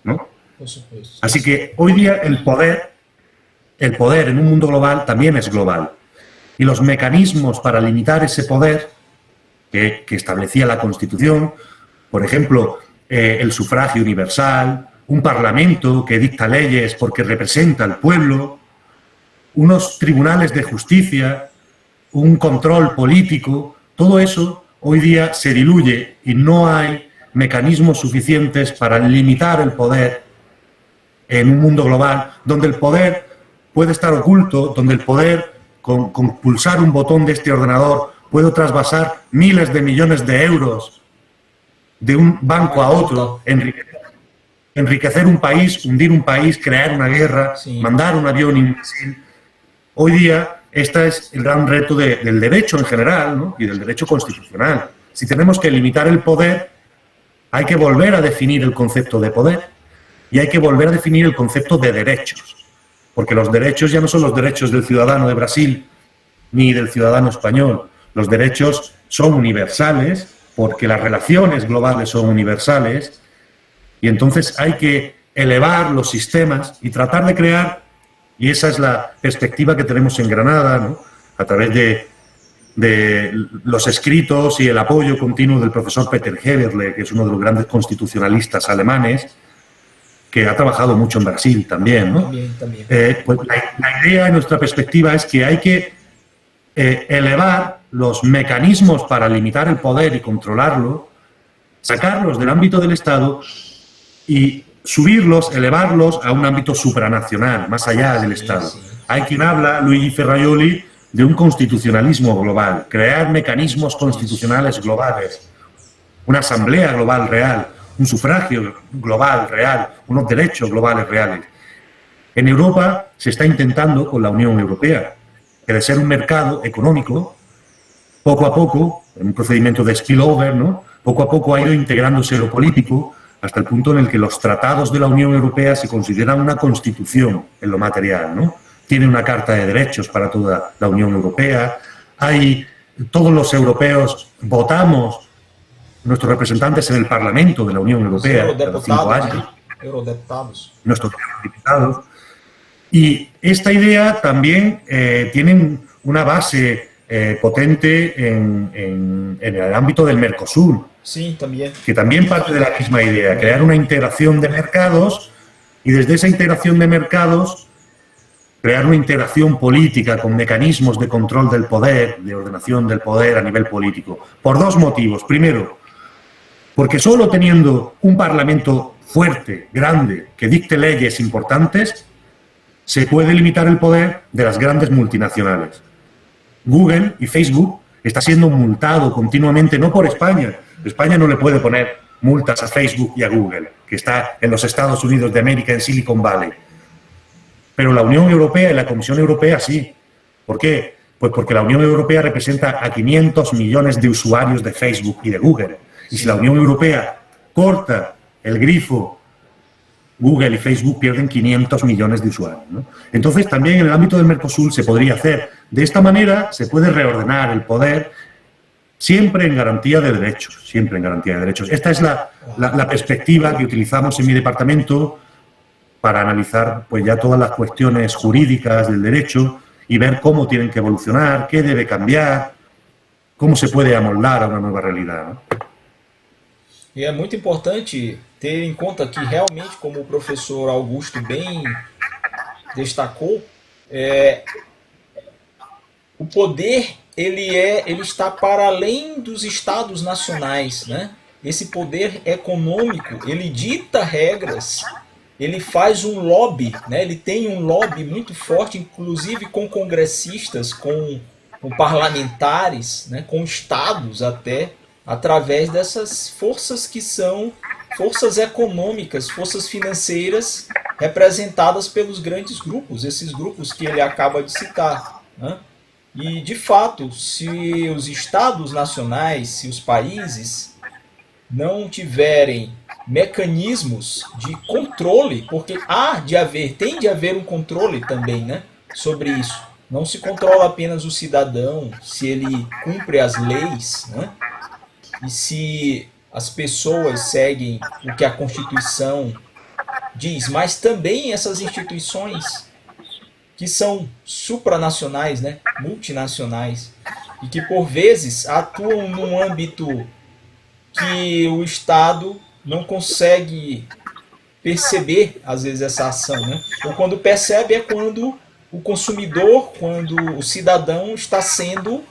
¿no? Por supuesto. Así que hoy día el poder en un mundo global también es global. Y los mecanismos para limitar ese poder que establecía la Constitución, por ejemplo, el sufragio universal, un parlamento que dicta leyes porque representa al pueblo, unos tribunales de justicia, un control político, todo eso hoy día se diluye y no hay mecanismos suficientes para limitar el poder en un mundo global donde el poder puede estar oculto, donde el poder, con pulsar un botón de este ordenador, puede trasvasar miles de millones de euros de un banco a otro, enriquecer un país, hundir un país, crear una guerra, sí, mandar un avión y un misil. Hoy día, este es el gran reto del derecho en general, ¿no? Y del derecho constitucional. Si tenemos que limitar el poder, hay que volver a definir el concepto de poder y hay que volver a definir el concepto de derechos. Porque los derechos ya no son los derechos del ciudadano de Brasil ni del ciudadano español. Los derechos son universales porque las relaciones globales son universales y entonces hay que elevar los sistemas y tratar de crear, y esa es la perspectiva que tenemos en Granada, ¿no? A través de los escritos y el apoyo continuo del profesor Peter Heberle, que es uno de los grandes constitucionalistas alemanes, que ha trabajado mucho en Brasil también, ¿no? También. Pues la idea, en nuestra perspectiva, es que hay que elevar los mecanismos para limitar el poder y controlarlo, sacarlos del ámbito del Estado y subirlos, elevarlos a un ámbito supranacional, más allá del Estado. Sí. Hay quien habla, Luigi Ferraioli, de un constitucionalismo global, crear mecanismos constitucionales globales, una asamblea global real, un sufragio global real, unos derechos globales reales. En Europa se está intentando con la Unión Europea, que de ser un mercado económico, poco a poco, en un procedimiento de spillover, ¿no?, poco a poco ha ido integrándose lo político hasta el punto en el que los tratados de la Unión Europea se consideran una constitución en lo material, ¿no? Tiene una carta de derechos para toda la Unión Europea. Todos los europeos votamos nuestros representantes en el Parlamento de la Unión Europea cada 5 años. Eurodeputados. Nuestros diputados. Y esta idea también tiene una base potente en el ámbito del Mercosur. Sí, también. Que también parte de la misma idea, crear una integración de mercados y desde esa integración de mercados crear una integración política con mecanismos de control del poder, de ordenación del poder a nivel político. Por 2 motivos. Primero, porque solo teniendo un parlamento fuerte, grande, que dicte leyes importantes, se puede limitar el poder de las grandes multinacionales. Google y Facebook está siendo multado continuamente, no por España. España no le puede poner multas a Facebook y a Google, que está en los Estados Unidos de América, en Silicon Valley. Pero la Unión Europea y la Comisión Europea sí. ¿Por qué? Pues porque la Unión Europea representa a 500 millones de usuarios de Facebook y de Google. Y si la Unión Europea corta el grifo, Google y Facebook pierden 500 millones de usuarios, ¿no? Entonces, también en el ámbito del Mercosur se podría hacer. De esta manera se puede reordenar el poder siempre en garantía de derechos, siempre en garantía de derechos. Esta es la perspectiva que utilizamos en mi departamento para analizar pues ya todas las cuestiones jurídicas del derecho y ver cómo tienen que evolucionar, qué debe cambiar, cómo se puede amoldar a una nueva realidad, ¿no? E é muito importante ter em conta que realmente, como o professor Augusto bem destacou, o poder ele está para além dos estados nacionais, né? Esse poder econômico, ele dita regras, ele faz um lobby, né? Ele tem um lobby muito forte, inclusive com congressistas, com parlamentares, né? Com estados até, através dessas forças que são forças econômicas, forças financeiras representadas pelos grandes grupos, esses grupos que ele acaba de citar, né? E, de fato, se os estados nacionais, se os países não tiverem mecanismos de controle, porque tem de haver um controle também, né, sobre isso. Não se controla apenas o cidadão, se ele cumpre as leis, né, e se as pessoas seguem o que a Constituição diz, mas também essas instituições que são supranacionais, né, multinacionais, e que por vezes atuam num âmbito que o Estado não consegue perceber, às vezes, essa ação, né? Ou quando percebe é quando o consumidor, quando o cidadão está sendo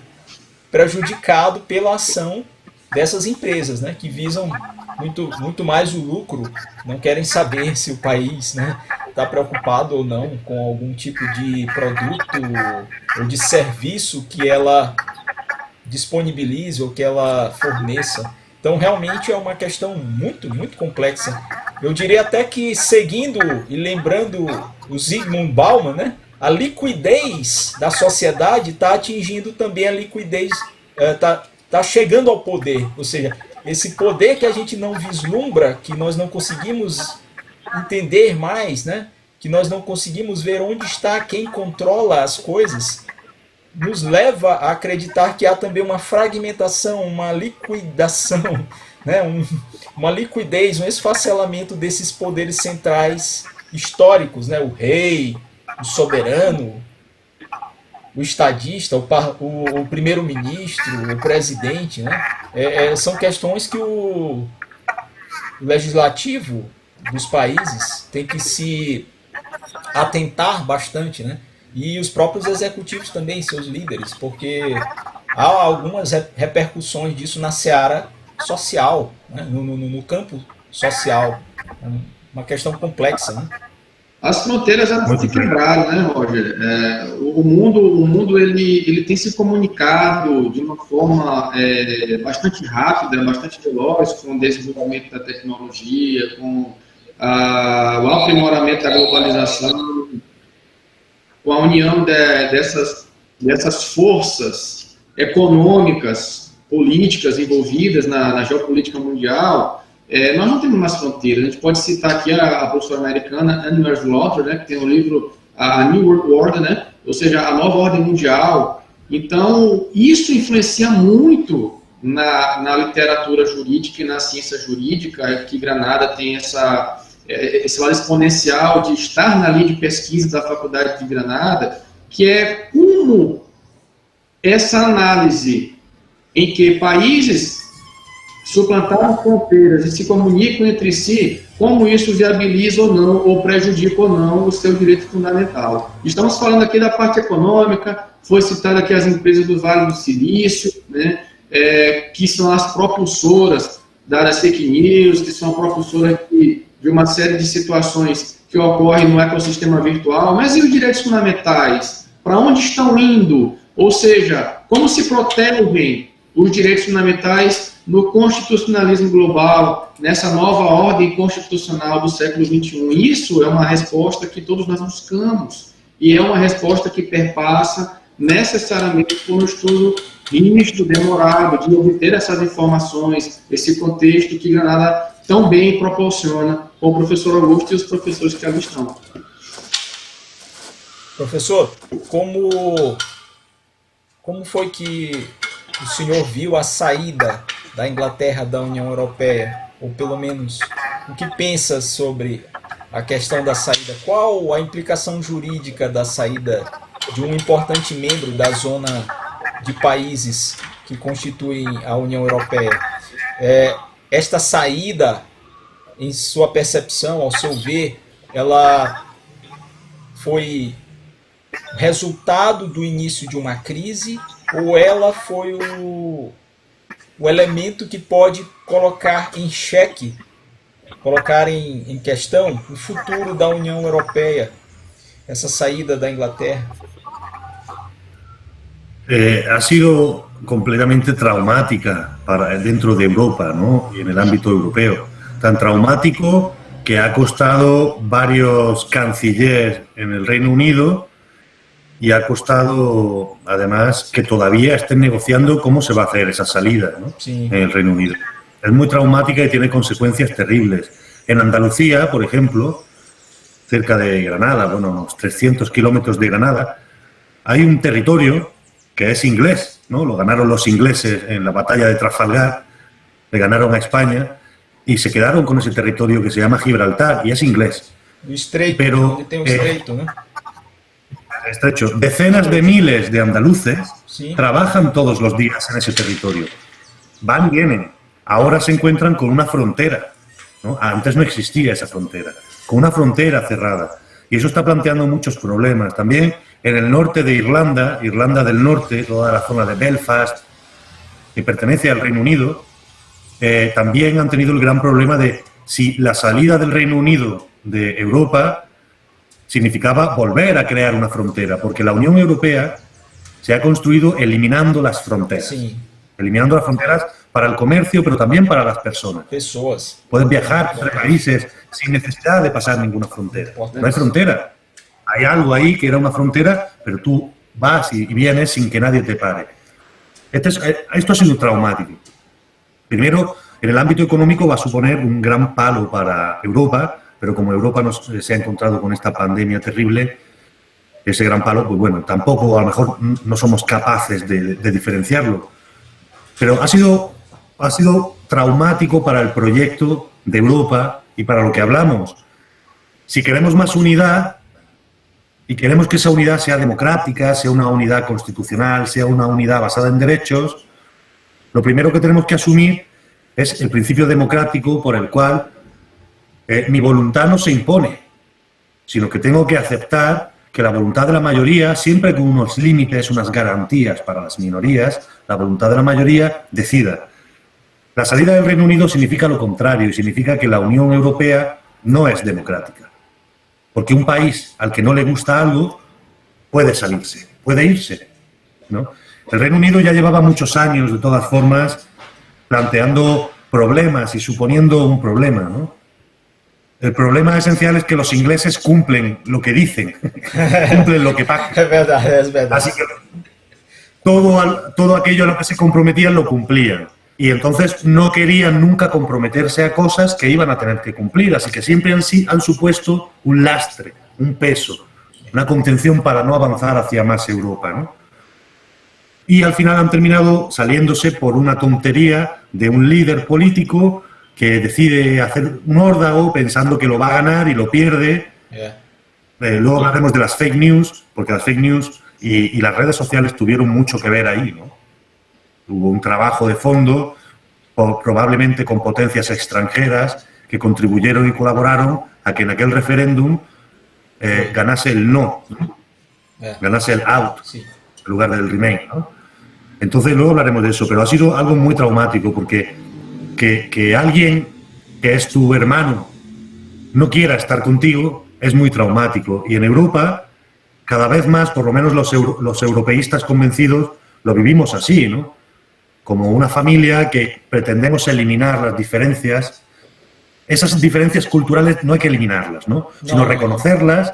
prejudicado pela ação dessas empresas, né, que visam muito mais o lucro, não querem saber se o país, né, está preocupado ou não com algum tipo de produto ou de serviço que ela disponibilize ou que ela forneça. Então, realmente é uma questão muito, muito complexa. Eu diria até que, seguindo e lembrando o Zygmunt Bauman, né, liquidez da sociedade está atingindo também a liquidez, está chegando ao poder. Ou seja, esse poder que a gente não vislumbra, que nós não conseguimos entender mais, né, que nós não conseguimos ver onde está quem controla as coisas, nos leva a acreditar que há também uma fragmentação, uma liquidação, né, uma liquidez, um esfacelamento desses poderes centrais históricos, né, o rei, o soberano, o estadista, o primeiro-ministro, o presidente, né, são questões que o legislativo dos países tem que se atentar bastante, né? E os próprios executivos também, seus líderes, porque há algumas repercussões disso na seara social, né? no campo social. É uma questão complexa, né? As fronteiras elas se quebraram, né, Roger? O mundo ele tem se comunicado de uma forma bastante rápida, bastante veloz, com o desenvolvimento da tecnologia, com o aprimoramento da globalização, com a união dessas forças econômicas políticas envolvidas na geopolítica mundial, nós não temos mais fronteiras. A gente pode citar aqui a professora americana Annie Slaughter, né, que tem um livro, a New World Order, né, ou seja, a nova ordem mundial. Então, isso influencia muito na literatura jurídica e na ciência jurídica, que Granada tem esse lado exponencial de estar na linha de pesquisa da Faculdade de Granada, que é como essa análise em que países suplantaram fronteiras e se comunicam entre si, como isso viabiliza ou não, ou prejudica ou não o seu direito fundamental. Estamos falando aqui da parte econômica, foi citado aqui as empresas do Vale do Silício, né, que são as propulsoras das fake news, que são propulsoras de uma série de situações que ocorrem no ecossistema virtual, mas e os direitos fundamentais? Para onde estão indo? Ou seja, como se protegem os direitos fundamentais no constitucionalismo global, nessa nova ordem constitucional do século XXI? Isso é uma resposta que todos nós buscamos, e é uma resposta que perpassa necessariamente por um estudo rígido, demorado, de obter essas informações, esse contexto que Granada tão bem proporciona com o professor Augusto e os professores que ali estão. Professor, como foi que o senhor viu a saída da Inglaterra da União Europeia? Ou pelo menos, o que pensa sobre a questão da saída? Qual a implicação jurídica da saída de um importante membro da zona de países que constituem a União Europeia? Esta saída, em sua percepção, ao seu ver, ela foi resultado do início de uma crise, ou ela foi o elemento que pode colocar em xeque, colocar em questão o futuro da União Europeia, essa saída da Inglaterra? Ha sido completamente traumática dentro de Europa, ¿no? Y en el ámbito europeo. Tan traumático que ha costado varios cancilleres en el Reino Unido y ha costado, además, que todavía estén negociando cómo se va a hacer esa salida, ¿no? Sí. En el Reino Unido. Es muy traumática y tiene consecuencias terribles. En Andalucía, por ejemplo, cerca de Granada, bueno, unos 300 kilómetros de Granada, hay un territorio que es inglés, ¿no? Lo ganaron los ingleses en la batalla de Trafalgar, le ganaron a España y se quedaron con ese territorio que se llama Gibraltar y es inglés. O estreito, pero onde tem o estreito, ¿no? Estrecho. Decenas de miles de andaluces Sí. trabajan todos los días en ese territorio. Van y vienen. Ahora se encuentran con una frontera, ¿no? Antes no existía esa frontera, con una frontera cerrada. Y eso está planteando muchos problemas. También en el norte de Irlanda, Irlanda del Norte, toda la zona de Belfast, que pertenece al Reino Unido, también han tenido el gran problema de si la salida del Reino Unido de Europa significaba volver a crear una frontera, porque la Unión Europea se ha construido eliminando las fronteras. Sí. Eliminando las fronteras para el comercio, pero también para las personas. Pessoas. Pueden viajar entre países sin necesidad de pasar ninguna frontera. No hay frontera. Hay algo ahí que era una frontera, pero tú vas y vienes sin que nadie te pare. Esto ha sido traumático. Primero, en el ámbito económico va a suponer un gran palo para Europa, pero como Europa se ha encontrado con esta pandemia terrible, ese gran palo, pues bueno, tampoco a lo mejor no somos capaces de diferenciarlo. Pero ha sido traumático para el proyecto de Europa y para lo que hablamos. Si queremos más unidad y queremos que esa unidad sea democrática, sea una unidad constitucional, sea una unidad basada en derechos, lo primero que tenemos que asumir es el principio democrático por el cual mi voluntad no se impone, sino que tengo que aceptar que la voluntad de la mayoría, siempre con unos límites, unas garantías para las minorías, la voluntad de la mayoría decida. La salida del Reino Unido significa lo contrario, y significa que la Unión Europea no es democrática. Porque un país al que no le gusta algo puede salirse, puede irse, ¿no? El Reino Unido ya llevaba muchos años, de todas formas, planteando problemas y suponiendo un problema, ¿no? El problema esencial es que los ingleses cumplen lo que dicen, cumplen lo que pactan. É verdade, é verdade. Así que todo aquello a lo que se comprometían lo cumplían. Y entonces no querían nunca comprometerse a cosas que iban a tener que cumplir. Así que siempre han supuesto un lastre, un peso, una contención para no avanzar hacia más Europa, ¿no? Y al final han terminado saliéndose por una tontería de un líder político que decide hacer un órdago pensando que lo va a ganar y lo pierde. Luego hablaremos de las fake news, porque las fake news y las redes sociales tuvieron mucho que ver ahí, ¿no? Hubo un trabajo de fondo, probablemente con potencias extranjeras, que contribuyeron y colaboraron a que en aquel referéndum ganase el no, ¿no? Ganase el out, en lugar del remain, ¿no? Entonces luego hablaremos de eso, pero ha sido algo muy traumático, porque que alguien que es tu hermano no quiera estar contigo es muy traumático. Y en Europa, cada vez más, por lo menos los europeístas convencidos, lo vivimos así, ¿no? Como una familia que pretendemos eliminar las diferencias. Esas diferencias culturales no hay que eliminarlas, ¿no? Sino reconocerlas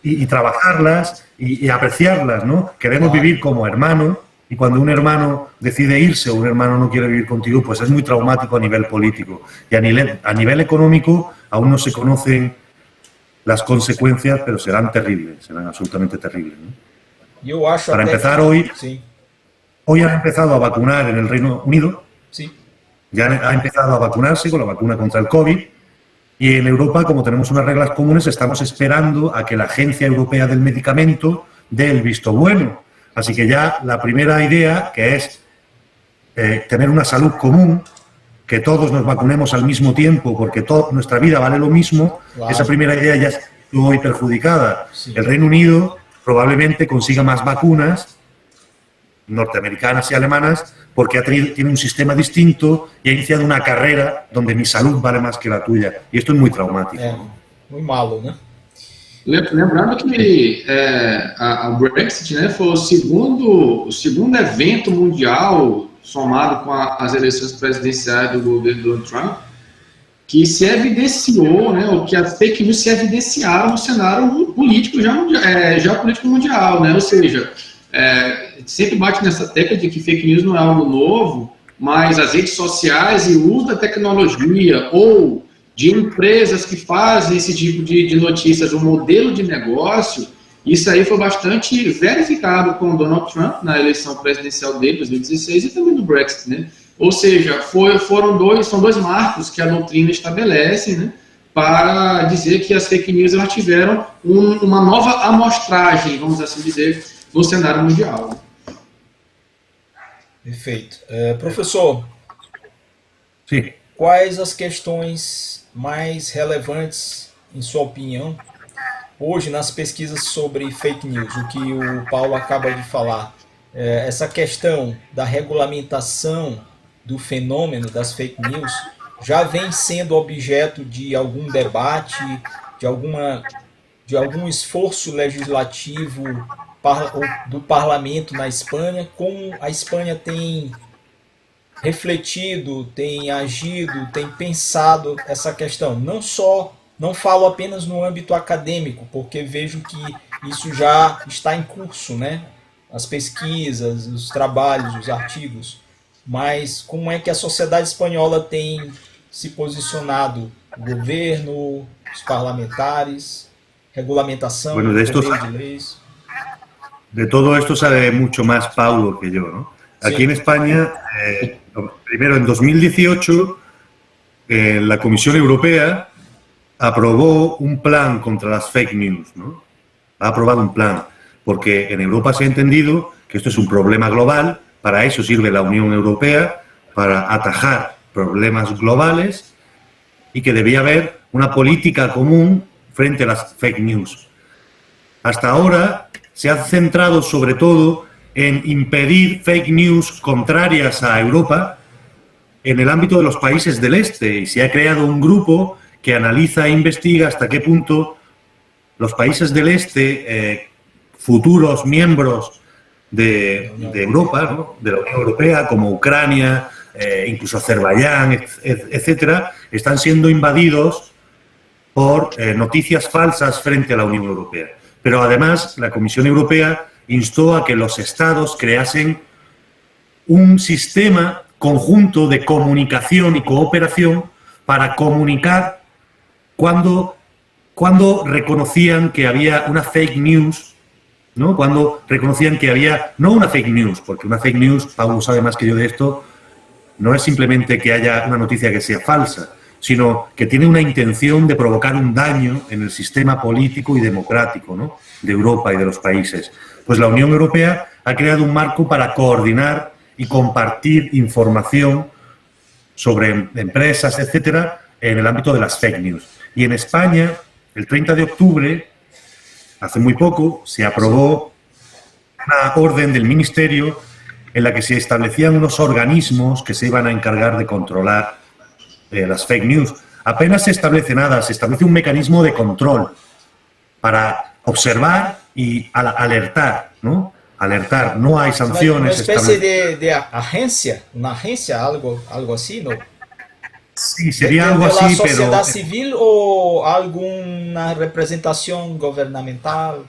y trabajarlas y apreciarlas, ¿no? Queremos vivir como hermanos, y cuando un hermano decide irse o un hermano no quiere vivir contigo, pues es muy traumático a nivel político. Y a nivel económico aún no se conocen las consecuencias, pero serán terribles, serán absolutamente terribles, ¿no? Para empezar, hoy han empezado a vacunar en el Reino Unido. Ya ha empezado a vacunarse con la vacuna contra el COVID, y en Europa, como tenemos unas reglas comunes, estamos esperando a que la Agencia Europea del Medicamento dé el visto bueno. Así que ya la primera idea, que es tener una salud común, que todos nos vacunemos al mismo tiempo porque nuestra vida vale lo mismo, esa primera idea ya está muy perjudicada. El Reino Unido probablemente consiga más vacunas norteamericanas y alemanas porque tiene un sistema distinto y ha iniciado una carrera donde mi salud vale más que la tuya. Y esto es muy traumático. Muy malo, ¿no? Lembrando que a Brexit, né, foi o segundo evento mundial somado com as eleições presidenciais do governo Donald Trump que se evidenciou, né, ou que as fake news se evidenciaram no cenário político geopolítico mundial, né? Ou seja, sempre bate nessa tecla de que fake news não é algo novo, mas as redes sociais e o uso da tecnologia ou de empresas que fazem esse tipo de notícias, um modelo de negócio, isso aí foi bastante verificado com o Donald Trump na eleição presidencial dele, 2016, e também no Brexit, né? Ou seja, são dois marcos que a doutrina estabelece, né, para dizer que as fake news elas tiveram uma nova amostragem, vamos assim dizer, no cenário mundial. Perfeito. Professor, Sim. Quais as questões mais relevantes, em sua opinião, hoje nas pesquisas sobre fake news? O que o Paulo acaba de falar, essa questão da regulamentação do fenômeno das fake news já vem sendo objeto de algum debate, de algum esforço legislativo do parlamento na Espanha? Como a Espanha tem refletido, tem agido, tem pensado essa questão? Não falo apenas no âmbito acadêmico, porque vejo que isso já está em curso, né? As pesquisas, os trabalhos, os artigos. Mas como é que a sociedade espanhola tem se posicionado? O governo, os parlamentares, regulamentação, bueno, de leis? De todo esto sabe mucho más Paulo que yo, ¿no? Aquí en España, primero en 2018, la Comisión Europea aprobó un plan contra las fake news, ¿no? Ha aprobado un plan, porque en Europa se ha entendido que esto es un problema global. Para eso sirve la Unión Europea, para atajar problemas globales, y que debía haber una política común frente a las fake news. Hasta ahora se ha centrado sobre todo en impedir fake news contrarias a Europa en el ámbito de los países del este, y se ha creado un grupo que analiza e investiga hasta qué punto los países del este, futuros miembros de Europa, ¿no?, de la Unión Europea, como Ucrania, incluso Azerbaiyán, etcétera, están siendo invadidos por noticias falsas frente a la Unión Europea. Pero además la Comisión Europea instó a que los estados creasen un sistema conjunto de comunicación y cooperación para comunicar cuando reconocían que había una fake news, ¿no? Cuando reconocían que había, no una fake news, porque una fake news, Paulo sabe más que yo de esto, no es simplemente que haya una noticia que sea falsa, sino que tiene una intención de provocar un daño en el sistema político y democrático, ¿no?, de Europa y de los países. Pues la Unión Europea ha creado un marco para coordinar y compartir información sobre empresas, etcétera, en el ámbito de las fake news. Y en España, el 30 de octubre, hace muy poco, se aprobó una orden del Ministerio en la que se establecían unos organismos que se iban a encargar de controlar las fake news. Apenas se establece nada, se establece un mecanismo de control para observar y alertar, ¿no? Alertar, no hay sanciones. Una especie de agencia, una agencia, algo así, ¿no? Sí, sería algo así, pero... ¿De la sociedad civil o alguna representación gubernamental?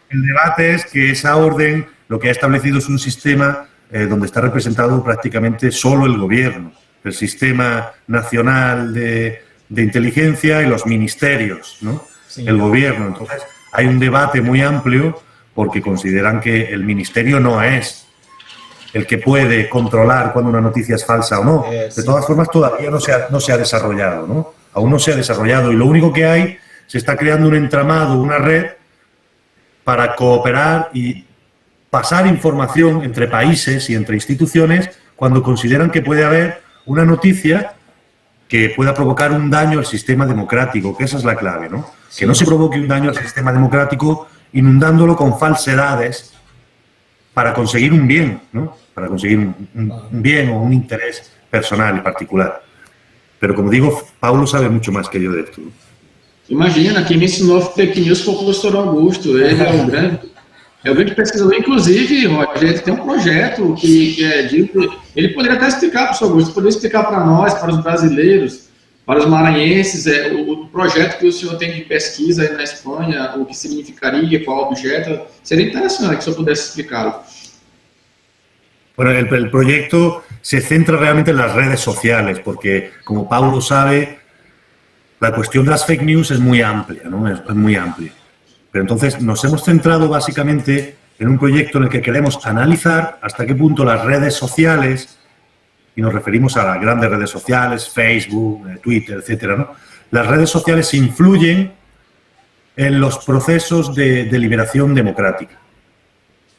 El debate es que esa orden lo que ha establecido es un sistema donde está representado prácticamente solo el gobierno, el sistema nacional de inteligencia y los ministerios, ¿no? Sí. El gobierno. Entonces, hay un debate muy amplio porque consideran que el ministerio no es el que puede controlar cuando una noticia es falsa o no. De todas formas, todavía no se ha desarrollado, ¿no? Aún no se ha desarrollado. Y lo único que hay, se está creando un entramado, una red para cooperar y pasar información entre países y entre instituciones cuando consideran que puede haber una noticia que pueda provocar un daño al sistema democrático, que esa es la clave, ¿no? Sí. Que no se provoque un daño al sistema democrático inundándolo con falsedades para conseguir un bien, ¿no? Para conseguir un bien o un interés personal y particular. Pero, como digo, Paulo sabe mucho más que yo de esto. Imagina, quem me ensinou fake news foi o professor Augusto. Ele é o grande pesquisador. Inclusive, Roger, ele tem um projeto que é de... Ele poderia até explicar, professor Augusto, poderia explicar para nós, para os brasileiros, para os maranhenses, o projeto que o senhor tem de pesquisa aí na Espanha, o que significaria, qual objeto. Seria interessante que o senhor pudesse explicarlo. Bueno, el proyecto se centra realmente en las redes sociales, porque, como Paulo sabe, la cuestión de las fake news es muy amplia, ¿no? Es muy amplia. Pero entonces nos hemos centrado básicamente en un proyecto en el que queremos analizar hasta qué punto las redes sociales, y nos referimos a las grandes redes sociales, Facebook, Twitter, etcétera, ¿no? Las redes sociales influyen en los procesos de deliberación democrática.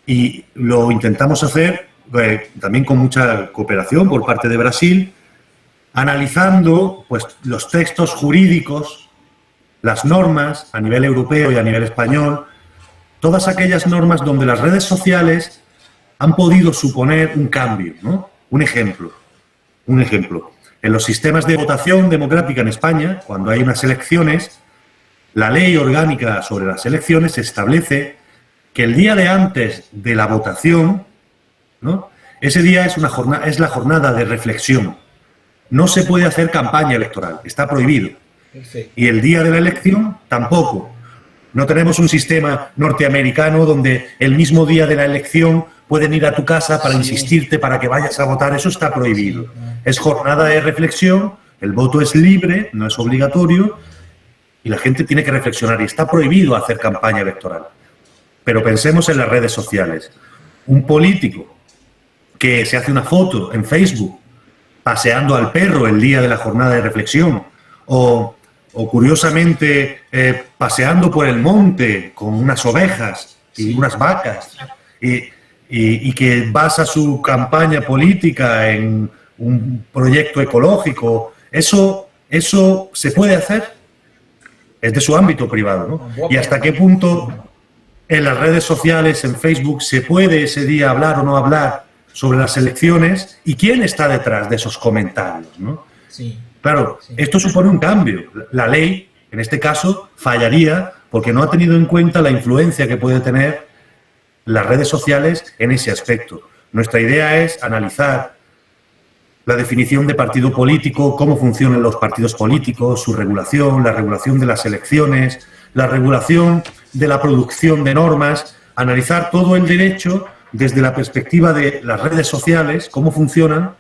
Y lo intentamos hacer también con mucha cooperación por parte de Brasil, analizando pues, los textos jurídicos, las normas a nivel europeo y a nivel español, todas aquellas normas donde las redes sociales han podido suponer un cambio, ¿no? Un ejemplo. En los sistemas de votación democrática en España, cuando hay unas elecciones, la ley orgánica sobre las elecciones establece que el día de antes de la votación, ¿no?, ese día es la jornada de reflexión. No se puede hacer campaña electoral, está prohibido. Perfecto. Y el día de la elección tampoco. No tenemos un sistema norteamericano donde el mismo día de la elección pueden ir a tu casa para insistirte para que vayas a votar. Eso está prohibido. Es jornada de reflexión, el voto es libre, no es obligatorio, y la gente tiene que reflexionar. Y está prohibido hacer campaña electoral. Pero pensemos en las redes sociales. Un político que se hace una foto en Facebook paseando al perro el día de la jornada de reflexión, o curiosamente paseando por el monte con unas ovejas y unas vacas, y que basa su campaña política en un proyecto ecológico, eso se puede hacer, es de su ámbito privado, ¿no? Y hasta qué punto en las redes sociales, en Facebook, se puede ese día hablar o no hablar sobre las elecciones y quién está detrás de esos comentarios, ¿no? Sí. Claro, sí. Esto supone un cambio. La ley, en este caso, fallaría porque no ha tenido en cuenta la influencia que puede tener las redes sociales en ese aspecto. Nuestra idea es analizar la definición de partido político, cómo funcionan los partidos políticos, su regulación, la regulación de las elecciones, la regulación de la producción de normas, analizar todo el derecho desde la perspectiva de las redes sociales, cómo funcionan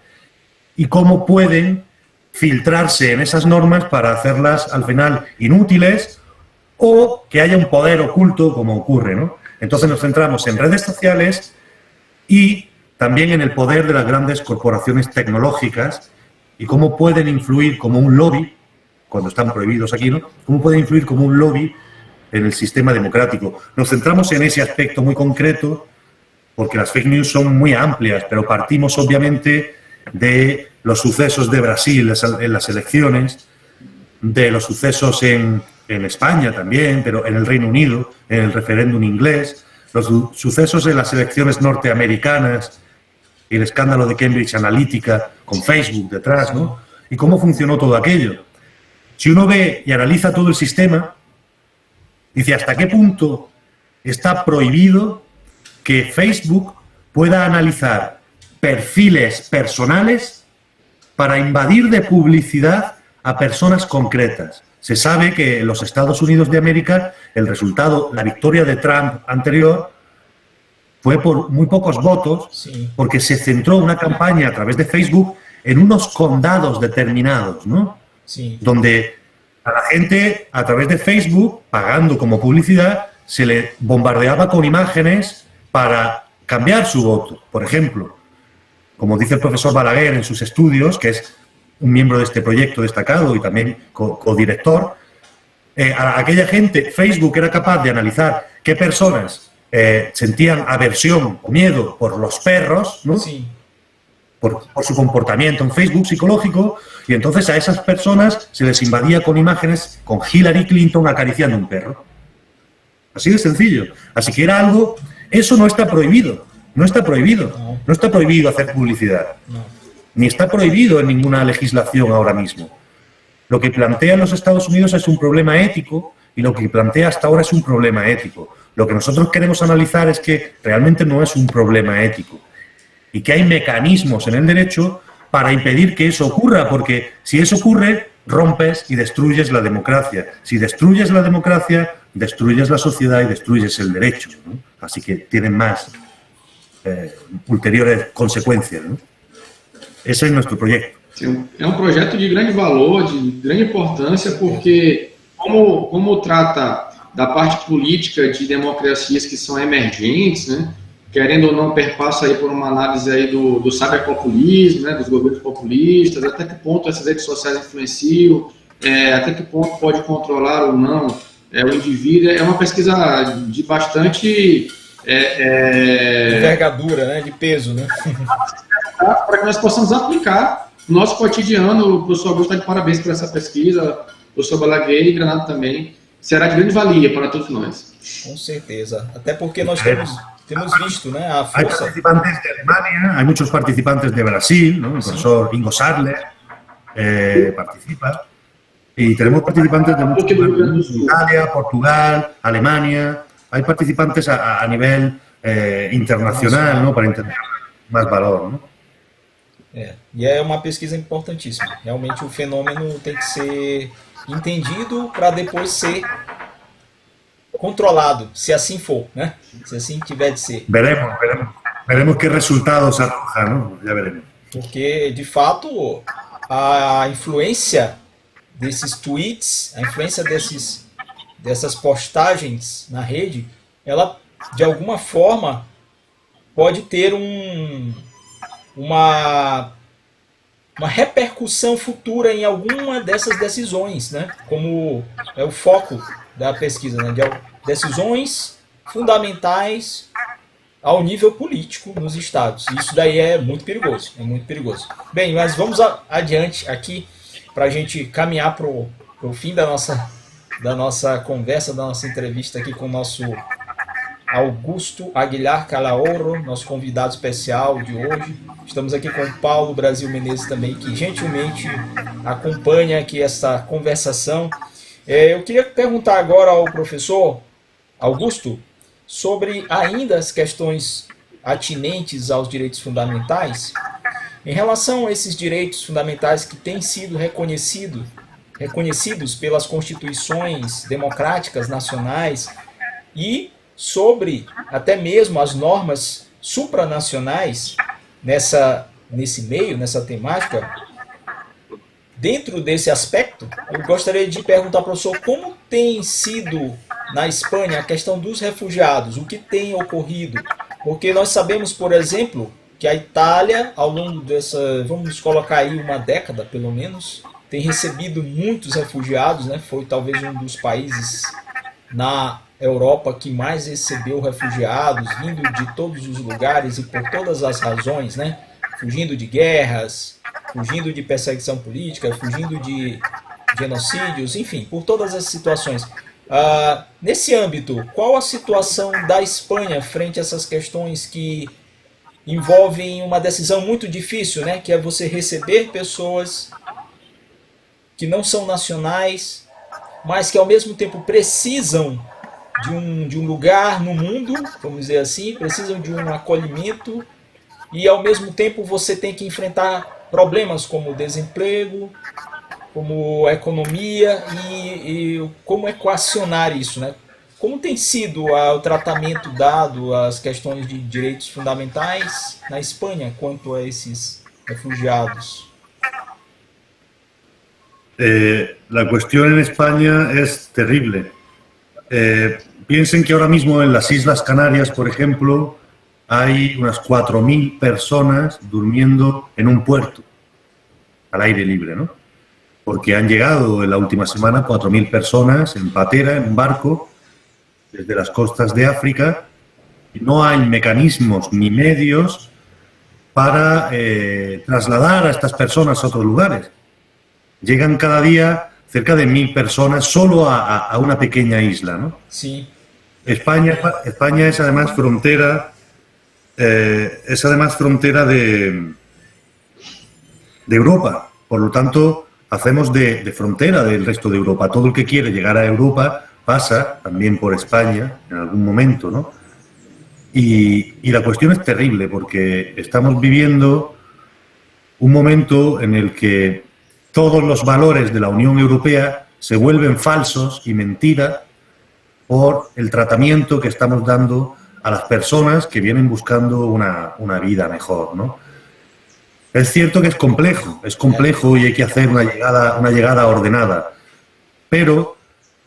y cómo pueden filtrarse en esas normas para hacerlas al final inútiles o que haya un poder oculto como ocurre, ¿no? Entonces nos centramos en redes sociales y también en el poder de las grandes corporaciones tecnológicas y cómo pueden influir como un lobby, cuando están prohibidos aquí, ¿no? Cómo pueden influir como un lobby en el sistema democrático. Nos centramos en ese aspecto muy concreto porque las fake news son muy amplias, pero partimos obviamente de los sucesos de Brasil en las elecciones, de los sucesos en España también, pero en el Reino Unido, en el referéndum inglés, los sucesos en las elecciones norteamericanas y el escándalo de Cambridge Analytica con Facebook detrás, ¿no? Y cómo funcionó todo aquello. Si uno ve y analiza todo el sistema, dice hasta qué punto está prohibido que Facebook pueda analizar perfiles personales para invadir de publicidad a personas concretas. Se sabe que en los Estados Unidos de América el resultado, la victoria de Trump anterior, fue por muy pocos votos, porque se centró una campaña a través de Facebook en unos condados determinados, ¿no? Sí. Donde a la gente, a través de Facebook, pagando como publicidad, se le bombardeaba con imágenes para cambiar su voto. Por ejemplo, como dice el profesor Balaguer en sus estudios, que es un miembro de este proyecto destacado y también codirector, a aquella gente, Facebook era capaz de analizar qué personas sentían aversión o miedo por los perros, ¿no? Sí. Por su comportamiento en Facebook psicológico, y entonces a esas personas se les invadía con imágenes con Hillary Clinton acariciando un perro. Así de sencillo. Así que era algo... Eso no está prohibido. No está prohibido. No está prohibido hacer publicidad. Ni está prohibido en ninguna legislación ahora mismo. Lo que plantean los Estados Unidos es un problema ético y lo que plantea hasta ahora es un problema ético. Lo que nosotros queremos analizar es que realmente no es un problema ético y que hay mecanismos en el derecho para impedir que eso ocurra, porque si eso ocurre, rompes y destruyes la democracia. Si destruyes la democracia, destruyes la sociedad y destruyes el derecho, ¿no? Así que tienen más ulteriores consecuencias, ¿no? Ese es nuestro proyecto. É um projeto de grande valor, de grande importância, porque como trata da parte política de democracias que são emergentes, né, querendo ou não, perpassa aí por uma análise aí do cyberpopulismo, né, dos governos populistas, até que ponto essas redes sociais influenciam, até que ponto pode controlar ou não o indivíduo. É uma pesquisa de bastante... envergadura, né, de peso, né? Para que nós possamos aplicar no nosso cotidiano. O professor Augusto está de parabéns por essa pesquisa, o professor Balaguer e Granado também. Será de grande valia para todos nós. Com certeza. Até porque nós temos visto, né, a força... Hay participantes de Alemania, hay muchos participantes de Brasil, ¿no? El profesor Ingo Sadler participa. Y tenemos participantes de muchos países, Italia, Portugal, Alemania. Hay participantes a nivel internacional, ¿no? Para entender mais valor, né? E é uma pesquisa importantíssima. Realmente o fenômeno tem que ser entendido para depois ser controlado, se assim for, né? Se assim tiver de ser. Veremos que resultados arroja, ¿no? Já veremos. Porque, de fato, a influência desses tweets, a influência dessas postagens na rede, ela, de alguma forma, pode ter uma repercussão futura em alguma dessas decisões, né? Como é o foco da pesquisa, né? De decisões fundamentais ao nível político nos estados. Isso daí é muito perigoso, Bem, mas vamos adiante aqui para a gente caminhar para o fim da nossa conversa, da nossa entrevista aqui com o nosso Augusto Aguilar Calahorro, nosso convidado especial de hoje. Estamos aqui com o Paulo Brasil Menezes também, que gentilmente acompanha aqui essa conversação. Eu queria perguntar agora ao professor Augusto sobre ainda as questões atinentes aos direitos fundamentais, em relação a esses direitos fundamentais que têm sido reconhecidos pelas constituições democráticas nacionais e sobre até mesmo as normas supranacionais nesse meio, nessa temática. Dentro desse aspecto, eu gostaria de perguntar para o professor como tem sido na Espanha a questão dos refugiados, o que tem ocorrido, porque nós sabemos, por exemplo, que a Itália, ao longo dessa, vamos colocar aí uma década pelo menos, tem recebido muitos refugiados, né? Foi talvez um dos países na Europa que mais recebeu refugiados, vindo de todos os lugares e por todas as razões, né? Fugindo de guerras, fugindo de perseguição política, fugindo de genocídios, enfim, por todas as situações. Nesse âmbito, qual a situação da Espanha frente a essas questões que envolvem uma decisão muito difícil, né? Que é você receber pessoas que não são nacionais, mas que ao mesmo tempo precisam de um lugar no mundo, vamos dizer assim, precisam de um acolhimento, e ao mesmo tempo você tem que enfrentar problemas como desemprego, como economia, e como equacionar isso, né? Como tem sido o tratamento dado às questões de direitos fundamentais na Espanha quanto a esses refugiados? La cuestión en España es terrible. Piensen que ahora mismo en las Islas Canarias, por ejemplo, hay unas 4.000 personas durmiendo en un puerto, al aire libre, ¿no? Porque han llegado en la última semana 4.000 personas en patera, en un barco, desde las costas de África, y no hay mecanismos ni medios para trasladar a estas personas a otros lugares. Llegan cada día cerca de 1.000 personas solo a una pequeña isla, ¿no? Sí. España es además frontera, de Europa. Por lo tanto, hacemos de frontera del resto de Europa. Todo el que quiere llegar a Europa pasa también por España en algún momento, ¿no? Y la cuestión es terrible porque estamos viviendo un momento en el que todos los valores de la Unión Europea se vuelven falsos y mentira por el tratamiento que estamos dando a las personas que vienen buscando una vida mejor, ¿no? Es cierto que es complejo y hay que hacer una llegada ordenada, pero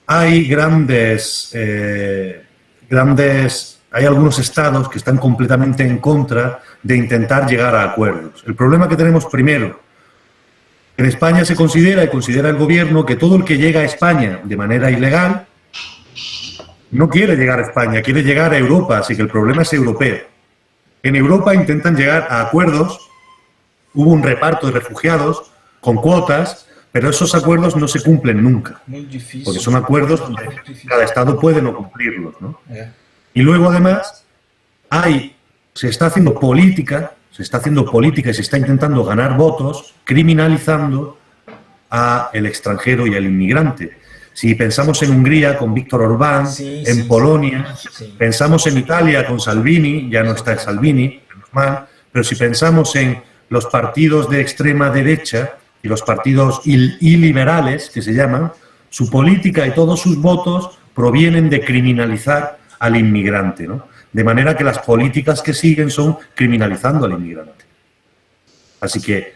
hay hay algunos estados que están completamente en contra de intentar llegar a acuerdos. El problema que tenemos primero, en España se considera el gobierno que todo el que llega a España de manera ilegal no quiere llegar a España, quiere llegar a Europa, así que el problema es europeo. En Europa intentan llegar a acuerdos, hubo un reparto de refugiados con cuotas, pero esos acuerdos no se cumplen nunca, porque son acuerdos donde cada estado puede no cumplirlos, ¿no? Y luego además se está haciendo política y se está intentando ganar votos criminalizando al extranjero y al inmigrante. Si pensamos en Hungría con Víctor Orbán, en Polonia, pensamos en Italia con Salvini, ya no está Salvini, menos mal, pero si pensamos en los partidos de extrema derecha y los partidos iliberales, que se llaman, su política y todos sus votos provienen de criminalizar al inmigrante, ¿no? De manera que las políticas que siguen son criminalizando al inmigrante. Así que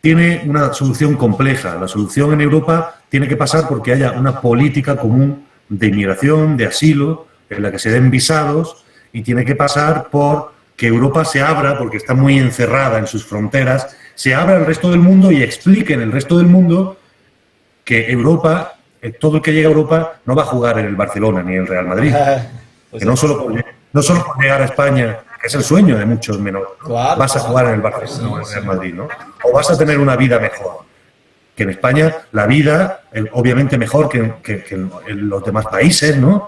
tiene una solución compleja. La solución en Europa tiene que pasar porque haya una política común de inmigración, de asilo, en la que se den visados, y tiene que pasar por que Europa se abra, porque está muy encerrada en sus fronteras, se abra al resto del mundo y explique en el resto del mundo que Europa, todo el que llega a Europa no va a jugar en el Barcelona ni en el Real Madrid. Que no solo por llegar a España, que es el sueño de muchos menores, ¿no? Claro, vas a jugar en el Barcelona o en el Real Madrid, ¿no? O vas a tener una vida mejor. Que en España la vida, obviamente mejor que en los demás países, ¿no?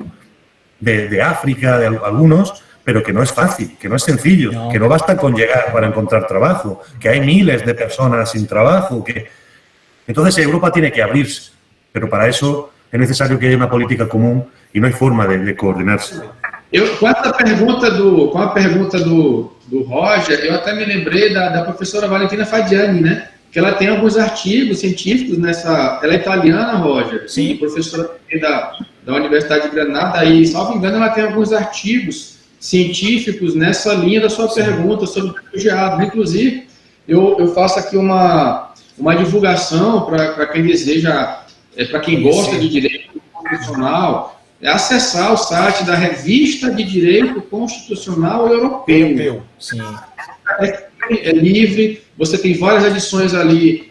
De África, de algunos, pero que no es fácil, que no es sencillo, que no basta con llegar para encontrar trabajo, que hay miles de personas sin trabajo, que... Entonces Europa tiene que abrirse, pero para eso é necessário que haya uma política comum e não há forma de coordenar-se. Com a pergunta do Roger, eu até me lembrei da professora Valentina Fadiani, né? Que ela tem alguns artigos científicos nessa... Ela é italiana, Roger? Sim. Professora da Universidade de Granada, e, salvo engano, ela tem alguns artigos científicos nessa linha da sua pergunta sobre refugiados. Inclusive, eu faço aqui uma divulgação para quem deseja, para quem gosta de direito constitucional, acessar o site da Revista de Direito Constitucional Europeu. Sim. É livre, você tem várias edições ali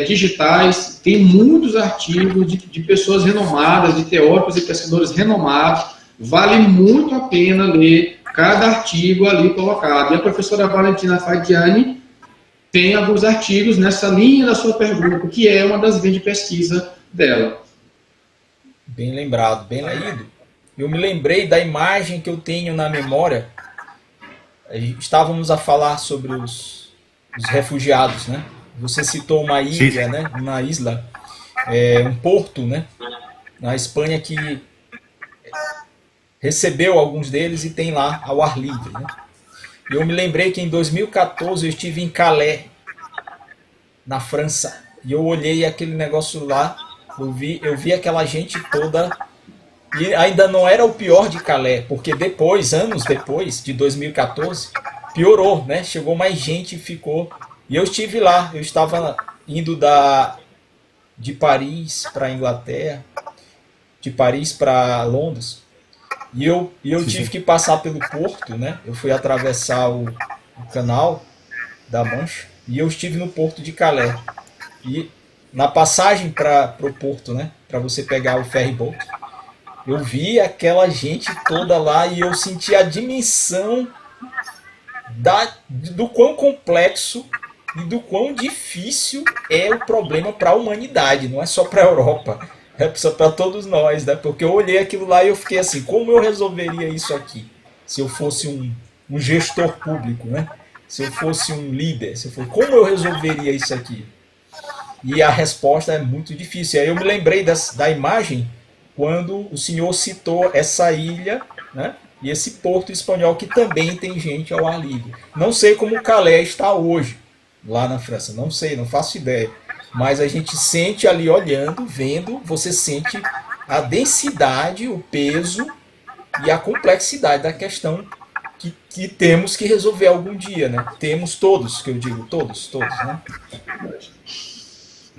digitais, tem muitos artigos de pessoas renomadas, de teóricos e pesquisadores renomados, vale muito a pena ler cada artigo ali colocado. E a professora Valentina Fadiani tem alguns artigos nessa linha da sua pergunta, que é uma das linhas de pesquisa dela. Bem lembrado, bem leído. Eu me lembrei da imagem que eu tenho na memória. Estávamos a falar sobre os refugiados, né? Você citou uma ilha, né? Uma isla, um porto, né? Na Espanha que recebeu alguns deles e tem lá ao ar livre, né? E eu me lembrei que em 2014 eu estive em Calais, na França, e eu olhei aquele negócio lá, eu vi aquela gente toda, e ainda não era o pior de Calais, porque depois, anos depois, de 2014, piorou, né? Chegou mais gente e ficou. E eu estive lá, eu estava indo de Paris para Inglaterra, de Paris para Londres, e eu tive que passar pelo porto, né? Eu fui atravessar o canal da Mancha, e eu estive no porto de Calais. E na passagem para o porto, né? Para você pegar o ferry boat, eu vi aquela gente toda lá e eu senti a dimensão do quão complexo e do quão difícil é o problema para a humanidade, não é só para a Europa, é para todos nós, né? Porque eu olhei aquilo lá e eu fiquei assim, como eu resolveria isso aqui? Se eu fosse um gestor público, né? Se eu fosse um líder, como eu resolveria isso aqui? E a resposta é muito difícil. Aí eu me lembrei da imagem quando o senhor citou essa ilha, né? E esse porto espanhol que também tem gente ao ar livre. Não sei como Calais está hoje, lá na França. Não sei, não faço ideia. Mas a gente sente ali olhando, vendo, você sente a densidade, o peso e a complexidade da questão que temos que resolver algum dia, né? Temos todos, que eu digo, todos, né?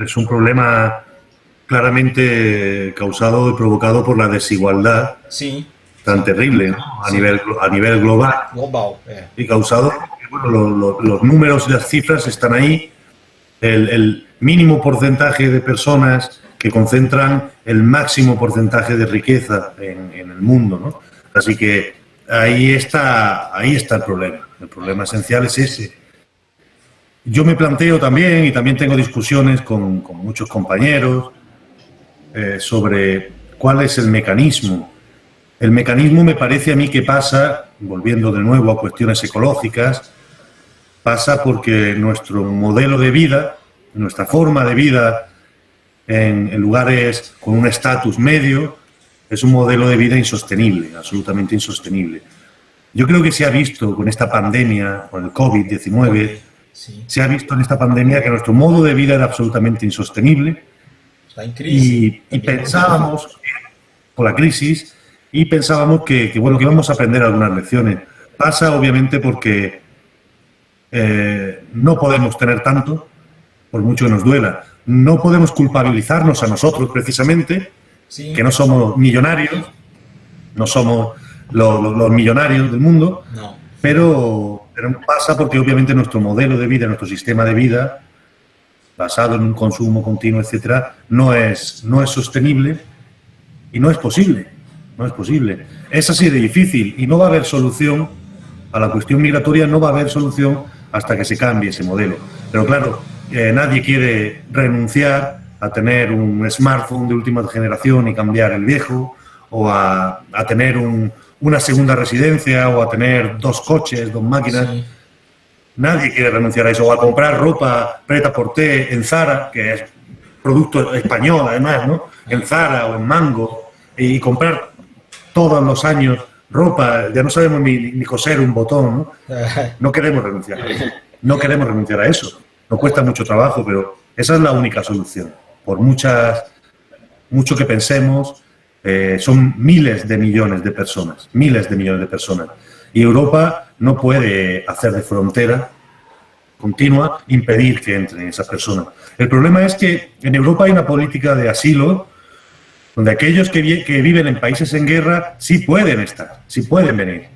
Es un problema claramente causado y provocado por la desigualdad tan terrible, ¿no? a nivel global. Y causado, bueno, los números y las cifras están ahí, el mínimo porcentaje de personas que concentran el máximo porcentaje de riqueza en el mundo, ¿no? Así que ahí está el problema. El problema esencial es ese. Yo me planteo también, y también tengo discusiones con muchos compañeros sobre cuál es el mecanismo. El mecanismo me parece a mí que pasa, volviendo de nuevo a cuestiones ecológicas, pasa porque nuestro modelo de vida, nuestra forma de vida en lugares con un estatus medio, es un modelo de vida insostenible, absolutamente insostenible. Yo creo que se ha visto con esta pandemia, con el COVID-19, se ha visto en esta pandemia que nuestro modo de vida era absolutamente insostenible y pensábamos, por la crisis, y pensábamos que íbamos a aprender algunas lecciones. Pasa obviamente porque no podemos tener tanto, por mucho que nos duela. No podemos culpabilizarnos a nosotros precisamente, que no somos millonarios, no somos los millonarios del mundo, pero pasa porque obviamente nuestro modelo de vida, nuestro sistema de vida, basado en un consumo continuo, etcétera, no es sostenible y no es posible. No es posible. Es así de difícil y no va a haber solución a la cuestión migratoria, no va a haber solución hasta que se cambie ese modelo. Pero claro, nadie quiere renunciar a tener un smartphone de última generación y cambiar el viejo, o a tener una segunda residencia, o a tener 2 coches, 2 máquinas. Sí. Nadie quiere renunciar a eso, o a comprar ropa prêt-à-porter en Zara, que es producto español además, ¿no? En Zara o en Mango, y comprar todos los años ropa, ya no sabemos ni coser un botón, ¿no? No queremos renunciar a eso. No queremos renunciar a eso. Nos cuesta mucho trabajo, pero esa es la única solución. Por mucho que pensemos, Son miles de millones de personas, miles de millones de personas. Y Europa no puede hacer de frontera continua, impedir que entren esas personas. El problema es que en Europa hay una política de asilo donde aquellos que viven en países en guerra sí pueden estar, sí pueden venir.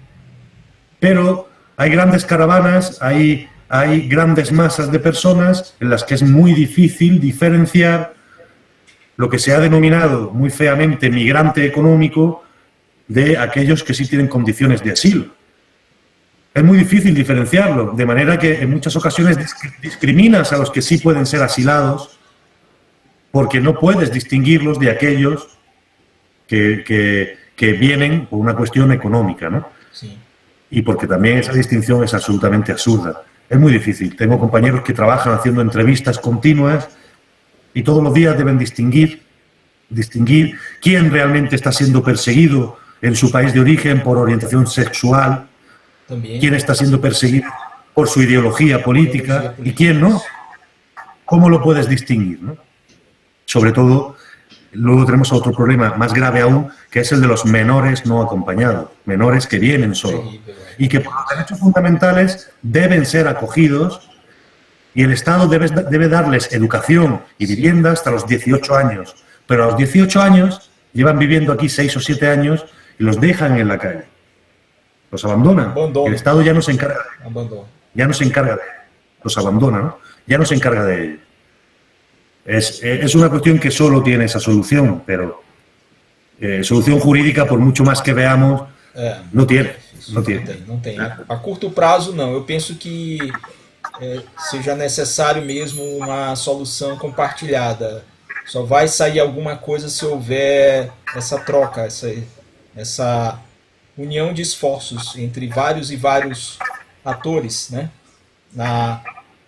Pero hay grandes caravanas, hay grandes masas de personas en las que es muy difícil diferenciar lo que se ha denominado muy feamente migrante económico de aquellos que sí tienen condiciones de asilo. Es muy difícil diferenciarlo, de manera que en muchas ocasiones discriminas a los que sí pueden ser asilados porque no puedes distinguirlos de aquellos que vienen por una cuestión económica, ¿no? Sí. Y porque también esa distinción es absolutamente absurda. Es muy difícil. Tengo compañeros que trabajan haciendo entrevistas continuas y todos los días deben distinguir quién realmente está siendo perseguido en su país de origen por orientación sexual, También. quién está siendo perseguido por su ideología política y quién no. ¿Cómo lo puedes distinguir, no? Sobre todo, luego tenemos otro problema más grave aún, que es el de los menores no acompañados, menores que vienen solos y que por los derechos fundamentales deben ser acogidos y el Estado debe darles educación y vivienda hasta los 18 años. Pero a los 18 años llevan viviendo aquí 6 o 7 años y los dejan en la calle. Los abandonan. El Estado ya no se encarga de ellos. Ya no se encarga de ellos. Los abandona, ¿no? Ya no se encarga de ellos. Es una cuestión que solo tiene esa solución, pero solución jurídica, por mucho más que veamos, não tiene. Não tem. A curto prazo, não. Eu penso que seja necessário mesmo uma solução compartilhada. Só vai sair alguma coisa se houver essa troca, essa união de esforços entre vários e vários atores, né?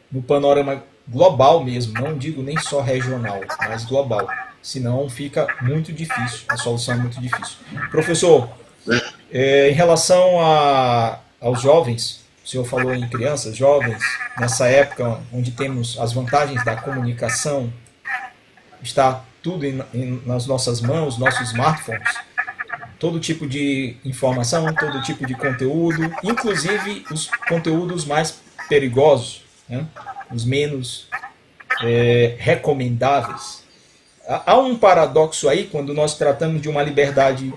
No panorama global mesmo, não digo nem só regional, mas global. Senão fica muito difícil, a solução é muito difícil. Professor, em relação aos jovens, o senhor falou em crianças, jovens, nessa época onde temos as vantagens da comunicação, está tudo nas nossas mãos, nossos smartphones, todo tipo de informação, todo tipo de conteúdo, inclusive os conteúdos mais perigosos, né? Os menos recomendáveis. Há um paradoxo aí quando nós tratamos de uma liberdade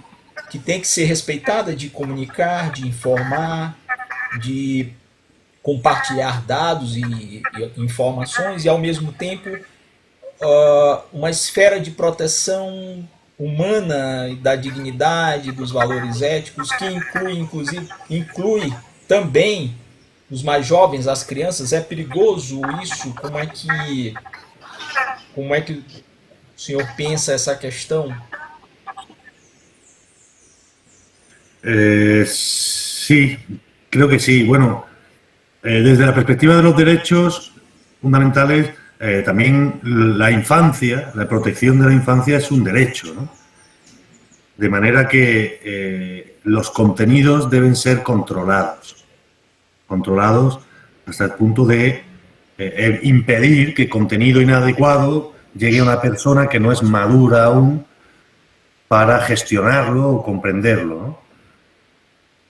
que tem que ser respeitada, de comunicar, de informar, de compartilhar dados e informações e ao mesmo tempo uma esfera de proteção humana, da dignidade, dos valores éticos, que inclui também os mais jovens, as crianças. É perigoso isso? Como é que o senhor pensa essa questão? Sí, creo que sí. Bueno, desde la perspectiva de los derechos fundamentales, también la infancia, la protección de la infancia es un derecho, ¿no? De manera que los contenidos deben ser controlados hasta el punto de impedir que contenido inadecuado llegue a una persona que no es madura aún para gestionarlo o comprenderlo, ¿no?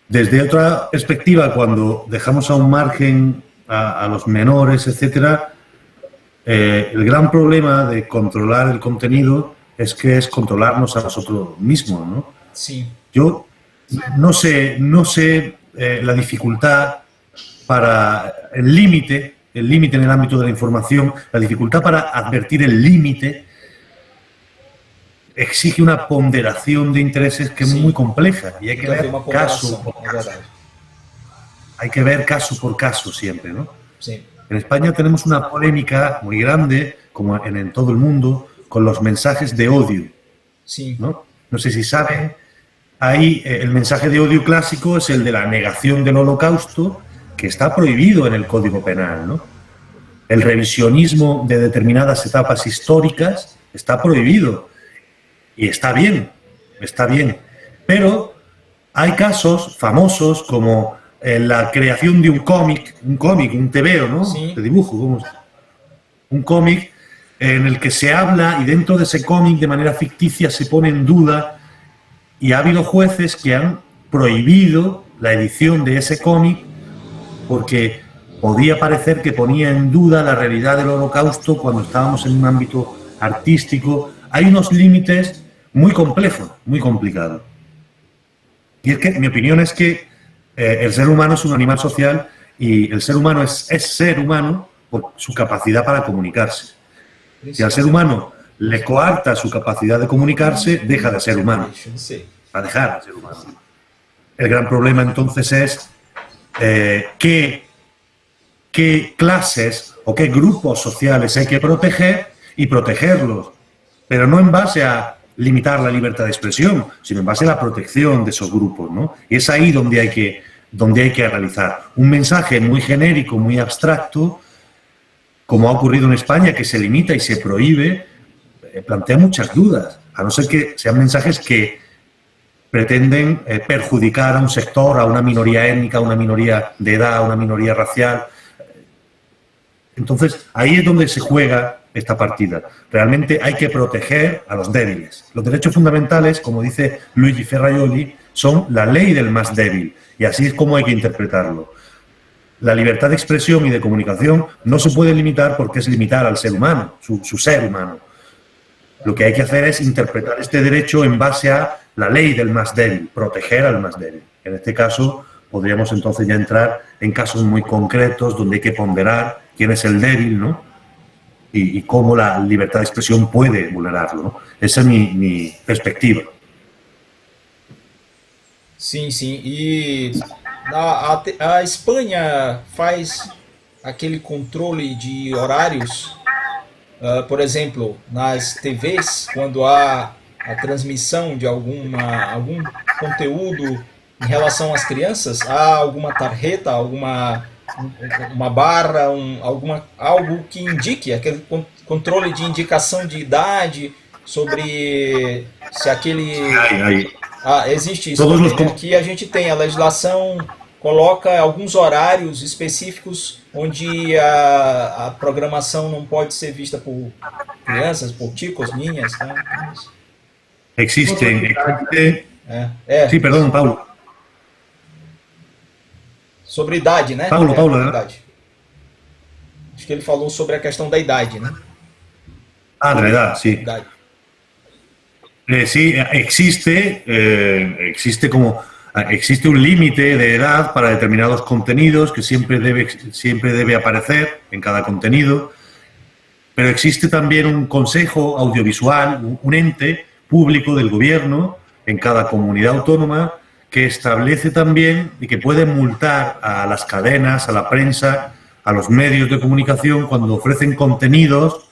Desde otra perspectiva, cuando dejamos a un margen a los menores, etcétera, el gran problema de controlar el contenido es que es controlarnos a nosotros mismos, ¿no? Sí. Yo no sé la dificultad para el límite en el ámbito de la información, la dificultad para advertir el límite exige una ponderación de intereses que es muy compleja y hay que ver caso por caso siempre, ¿no? Sí. En España tenemos una polémica muy grande, como en todo el mundo, con los mensajes de odio. Sí. ¿No? No sé si saben, ahí el mensaje de odio clásico es el de la negación del Holocausto, que está prohibido en el Código Penal, ¿no? El revisionismo de determinadas etapas históricas está prohibido. Y está bien. Pero hay casos famosos como la creación de un cómic, un tebeo, ¿no? Sí. De dibujo, un cómic en el que se habla y dentro de ese cómic de manera ficticia se pone en duda y ha habido jueces que han prohibido la edición de ese cómic porque podía parecer que ponía en duda la realidad del Holocausto cuando estábamos en un ámbito artístico. Hay unos límites muy complejos, muy complicados. Y es que mi opinión es que el ser humano es un animal social y el ser humano es ser humano por su capacidad para comunicarse. Si al ser humano le coarta su capacidad de comunicarse, deja de ser humano. Va a dejar de ser humano. El gran problema entonces es qué clases o qué grupos sociales hay que proteger y protegerlos, pero no en base a limitar la libertad de expresión, sino en base a la protección de esos grupos, ¿no? Y es ahí donde hay que realizar un mensaje muy genérico, muy abstracto, como ha ocurrido en España, que se limita y se prohíbe, plantea muchas dudas, a no ser que sean mensajes que pretenden perjudicar a un sector, a una minoría étnica, a una minoría de edad, a una minoría racial. Entonces, ahí es donde se juega esta partida. Realmente hay que proteger a los débiles. Los derechos fundamentales, como dice Luigi Ferraioli, son la ley del más débil, y así es como hay que interpretarlo. La libertad de expresión y de comunicación no se puede limitar porque es limitar al ser humano, su ser humano. Lo que hay que hacer es interpretar este derecho en base a la ley del más débil, proteger al más débil. En este caso, podríamos entonces ya entrar en casos muy concretos donde hay que ponderar quién es el débil, ¿no? Y cómo la libertad de expresión puede vulnerarlo, ¿no? Esa es mi perspectiva. Sim, sim. E a Espanha faz aquele controle de horários, por exemplo, nas TVs, quando há a transmissão de algum conteúdo em relação às crianças, há alguma tarjeta, uma barra, algo que indique, aquele controle de indicação de idade, sobre se aquele... existe isso também, né? Aqui a gente tem, a legislação coloca alguns horários específicos onde a programação não pode ser vista por crianças, por chicos, niñas, né? Existe. Sí, perdón, Paulo. Sobre idade, né? Paulo, idade. Acho que ele falou sobre a questão da idade, né? Ah, de la edad, sí. Idade. Sí, existe un límite de edad para determinados contenidos que siempre debe aparecer en cada contenido, pero existe también un consejo audiovisual, un ente público del gobierno en cada comunidad autónoma que establece también y que puede multar a las cadenas, a la prensa, a los medios de comunicación cuando ofrecen contenidos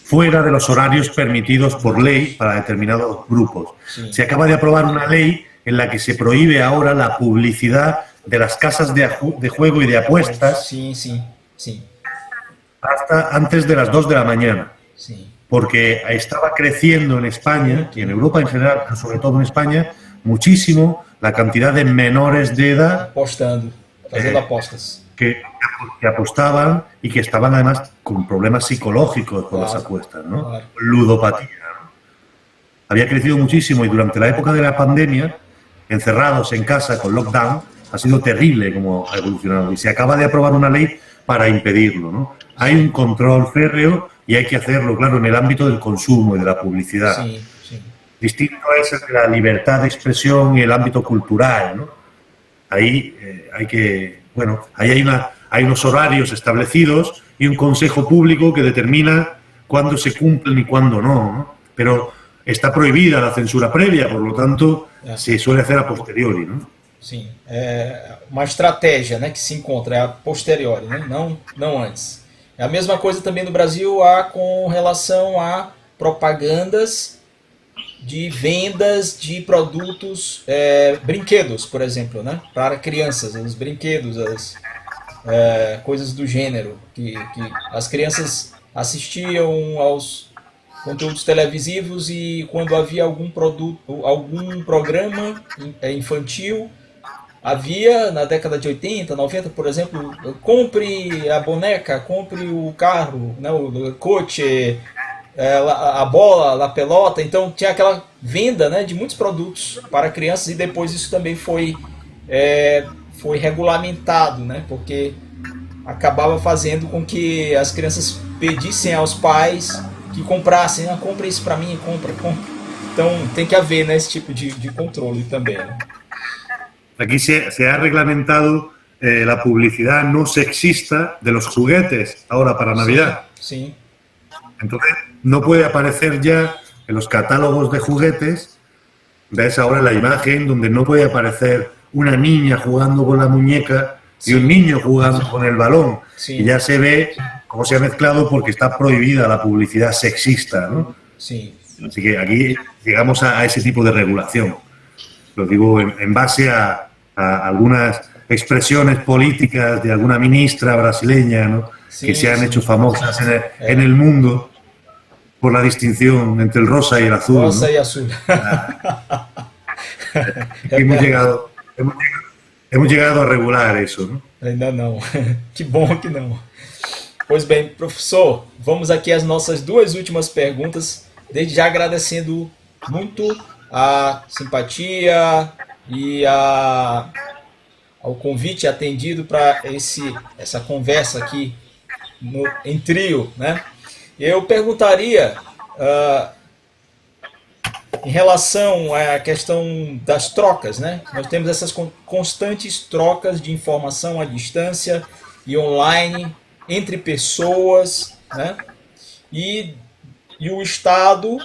fuera de los horarios permitidos por ley para determinados grupos. Sí. Se acaba de aprobar una ley en la que se prohíbe ahora la publicidad de las casas de juego y de apuestas Sí. hasta antes de las 2 de la mañana. Sí. Porque estaba creciendo en España, y en Europa en general, pero sobre todo en España, muchísimo la cantidad de menores de edad Apostando, fazendo apostas. que apostaban y que estaban además con problemas psicológicos con las apuestas, ¿no? Claro. Ludopatía, ¿no? Había crecido muchísimo y durante la época de la pandemia, encerrados en casa con lockdown, ha sido terrible como ha evolucionado y se acaba de aprobar una ley para impedirlo, ¿no? Hay un control férreo y hay que hacerlo, claro, en el ámbito del consumo y de la publicidad. Sí. Distinto es el de la libertad de expresión y el ámbito cultural, ¿no? Ahí hay unos horarios establecidos y un consejo público que determina cuándo se cumplen y cuándo no. Pero está prohibida la censura previa, por lo tanto, se suele hacer a posteriori, ¿no? Sim, é uma estratégia, né, que se encontra, é a posteriori, né, não antes. É a mesma coisa também no Brasil há com relação a propagandas de vendas de produtos, brinquedos, por exemplo, né, para crianças, os brinquedos, as coisas do gênero, que as crianças assistiam aos conteúdos televisivos e quando havia algum programa infantil, havia na década de 80, 90, por exemplo, compre a boneca, compre o carro, né, o coche, a bola, a pelota, então tinha aquela venda, né, de muitos produtos para crianças e depois isso também foi regulamentado, né, porque acabava fazendo com que as crianças pedissem aos pais que comprassem, compra isso para mim, compra. Então tem que haver, né, esse tipo de controle também. Né? Aquí se ha reglamentado la publicidad no sexista de los juguetes ahora para Navidad. Sí. Entonces, no puede aparecer ya en los catálogos de juguetes, ves ahora la imagen donde no puede aparecer una niña jugando con la muñeca y un niño jugando con el balón. Sí. Y ya se ve cómo se ha mezclado porque está prohibida la publicidad sexista, ¿no? Sí. Así que aquí llegamos a ese tipo de regulación. Lo digo en base a algunas expresiones políticas de alguna ministra brasileña, ¿no? Sí, que se han sí. hecho famosas en el mundo por la distinción entre el rosa y el azul. Rosa ¿no? y azul. hemos llegado a regular eso, ¿no? Ainda não. Que bom que não. Pois bem, professor, vamos aqui às nossas duas últimas perguntas. Desde já agradecendo muito a simpatia e ao convite atendido para essa conversa aqui em trio, né? Eu perguntaria em relação à questão das trocas, né? Nós temos essas constantes trocas de informação à distância e online entre pessoas, né? E o Estado,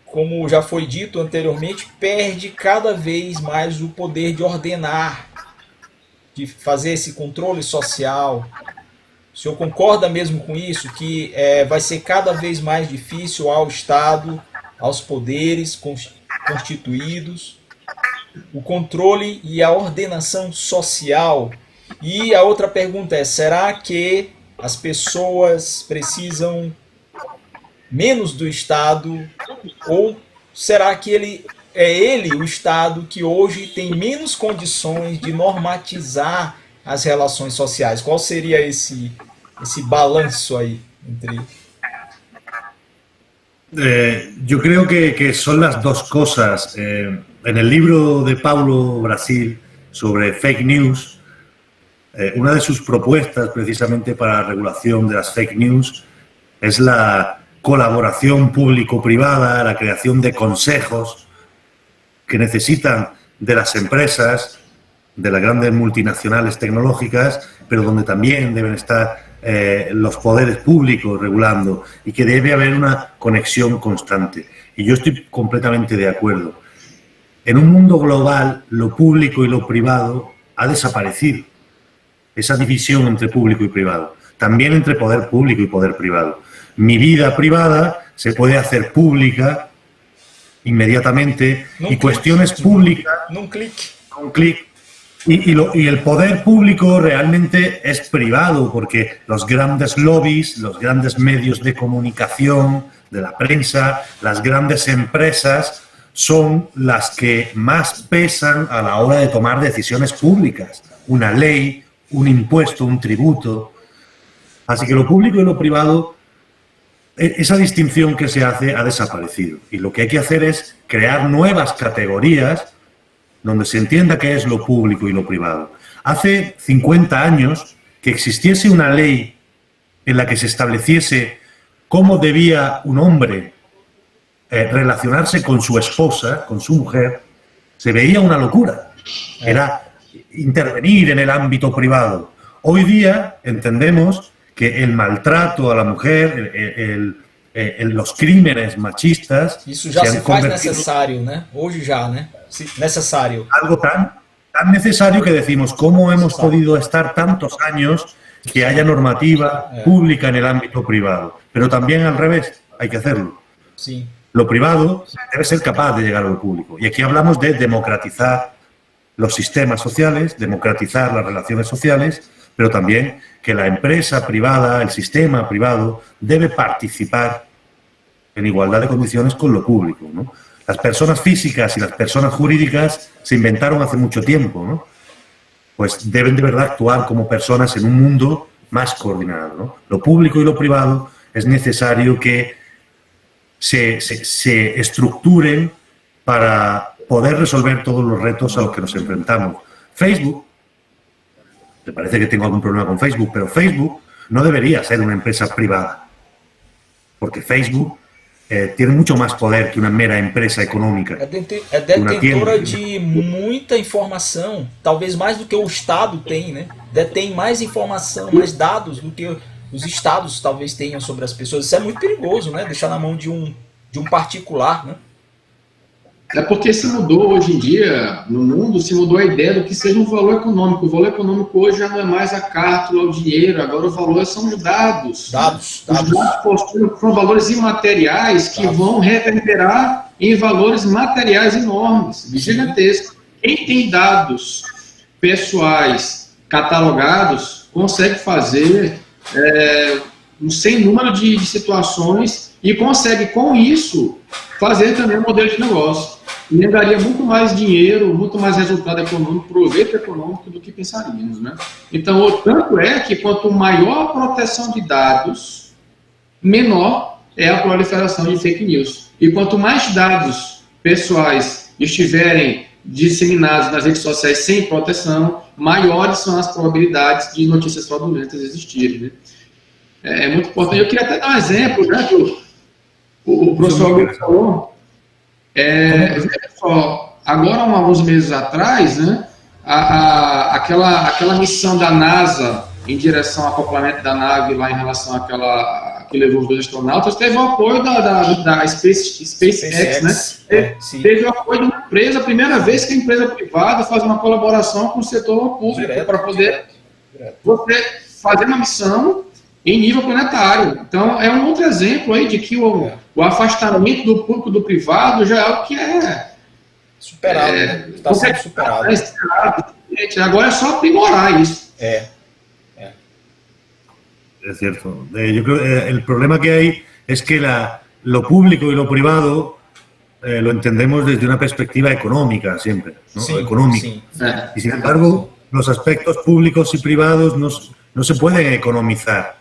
como já foi dito anteriormente, perde cada vez mais o poder de ordenar, de fazer esse controle social. O senhor concorda mesmo com isso, que vai ser cada vez mais difícil ao Estado, aos poderes constituídos, o controle e a ordenação social? E a outra pergunta é, será que as pessoas precisam menos do Estado, ou será que ele, o Estado, que hoje tem menos condições de normatizar as relações sociais? Qual seria esse balanço aí entre... Yo creo que son las dos cosas. En el libro de Paulo Brasil sobre fake news, una de sus propuestas precisamente para la regulación de las fake news es la colaboración público-privada, la creación de consejos que necesitan de las empresas, de las grandes multinacionales tecnológicas, pero donde también deben estar los poderes públicos regulando y que debe haber una conexión constante. Y yo estoy completamente de acuerdo. En un mundo global, lo público y lo privado ha desaparecido. Esa división entre público y privado. También entre poder público y poder privado. Mi vida privada se puede hacer pública inmediatamente y cuestiones públicas Num clic. con un clic. Y el poder público realmente es privado porque los grandes lobbies, los grandes medios de comunicación, de la prensa, las grandes empresas son las que más pesan a la hora de tomar decisiones públicas. Una ley, un impuesto, un tributo. Así que lo público y lo privado, esa distinción que se hace ha desaparecido. Y lo que hay que hacer es crear nuevas categorías donde se entienda qué es lo público y lo privado. Hace 50 años que existiese una ley en la que se estableciese cómo debía un hombre relacionarse con su esposa, con su mujer, se veía una locura. Era intervenir en el ámbito privado. Hoy día entendemos que el maltrato a la mujer, los crímenes machistas... Isso já se faz necessário, né? Hoje já, né? Necesario. Algo tan necesario que decimos, ¿cómo hemos podido estar tantos años que haya normativa pública en el ámbito privado? Pero también al revés, hay que hacerlo. Sí. Lo privado debe ser capaz de llegar a lo público. Y aquí hablamos de democratizar los sistemas sociales, democratizar las relaciones sociales, pero también que la empresa privada, el sistema privado, debe participar en igualdad de condiciones con lo público, ¿no? Las personas físicas y las personas jurídicas se inventaron hace mucho tiempo, ¿no? Pues deben de verdad actuar como personas en un mundo más coordinado, ¿no? Lo público y lo privado es necesario que se estructuren para poder resolver todos los retos a los que nos enfrentamos. Facebook, me parece que tengo algún problema con Facebook, pero Facebook no debería ser una empresa privada, porque Facebook tiene mucho más poder que uma mera empresa econômica. É detentora de muita informação, talvez mais do que o Estado tem, né? Detém mais informação, mais dados do que os Estados talvez tenham sobre as pessoas. Isso é muito perigoso, né? Deixar na mão de um particular, né? É porque se mudou hoje em dia, no mundo, se mudou a ideia do que seja um valor econômico. O valor econômico hoje já não é mais a cártula, o dinheiro, agora o valor são os dados. Dados. Os dados são valores imateriais que vão reverberar em valores materiais enormes, gigantescos. Quem tem dados pessoais catalogados consegue fazer um sem número de situações e consegue, com isso, fazer também um modelo de negócio. E daria muito mais dinheiro, muito mais resultado econômico, proveito econômico do que pensaríamos, né? Então, o tanto é que quanto maior a proteção de dados, menor é a proliferação de fake news. E quanto mais dados pessoais estiverem disseminados nas redes sociais sem proteção, maiores são as probabilidades de notícias fraudulentas existirem, né? É muito importante. Eu queria até dar um exemplo, né, que o professor Augusto falou. Agora, alguns meses atrás, né, aquela missão da NASA em direção ao acoplamento da nave lá em relação àquela que levou os 2 astronautas, teve o apoio da SpaceX, né? Teve o apoio de uma empresa, a primeira vez que a empresa privada faz uma colaboração com o setor público para poder você fazer uma missão em nível planetário. Então, é um outro exemplo aí de que o afastamento do público do privado já é algo que superado, né? Está sendo superado. Agora é só aprimorar isso. Es cierto. Yo creo que el problema que hay es que lo público y lo privado lo entendemos desde una perspectiva económica siempre, ¿no? Sí, económica. sí. Y sin embargo, los aspectos públicos y privados no se pueden economizar.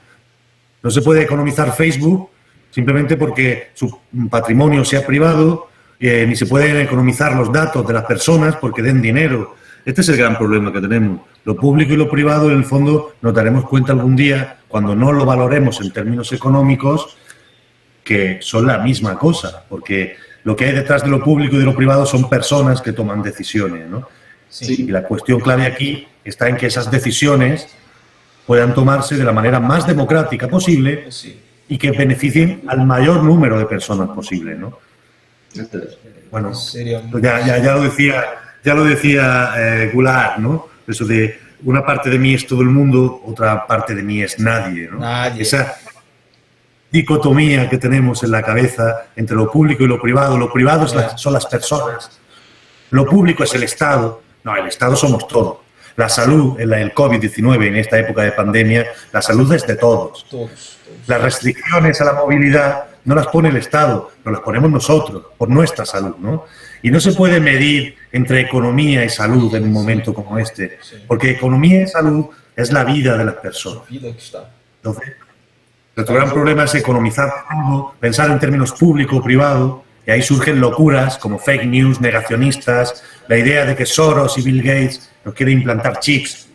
No se puede economizar Facebook simplemente porque su patrimonio sea privado, ni se pueden economizar los datos de las personas porque den dinero. Este es el gran problema que tenemos. Lo público y lo privado, en el fondo, nos daremos cuenta algún día, cuando no lo valoremos en términos económicos, que son la misma cosa, porque lo que hay detrás de lo público y de lo privado son personas que toman decisiones, ¿no? Sí. Y la cuestión clave aquí está en que esas decisiones puedan tomarse de la manera más democrática posible y que beneficien al mayor número de personas posible, ¿no? Bueno, ya lo decía Goulart, ¿no? Eso de una parte de mí es todo el mundo, otra parte de mí es nadie, ¿no? Nadie. Esa dicotomía que tenemos en la cabeza entre lo público y lo privado. Lo privado son las personas, lo público es el Estado. No, el Estado somos todos. La salud, el COVID-19, en esta época de pandemia, la salud es de todos. Las restricciones a la movilidad no las pone el Estado, nos las ponemos nosotros, por nuestra salud, ¿no? Y no se puede medir entre economía y salud en un momento como este, porque economía y salud es la vida de las personas. Entonces, nuestro gran problema es economizar todo, pensar en términos público o privado, y ahí surgen locuras como fake news, negacionistas, la idea de que Soros y Bill Gates nos quieren implantar chips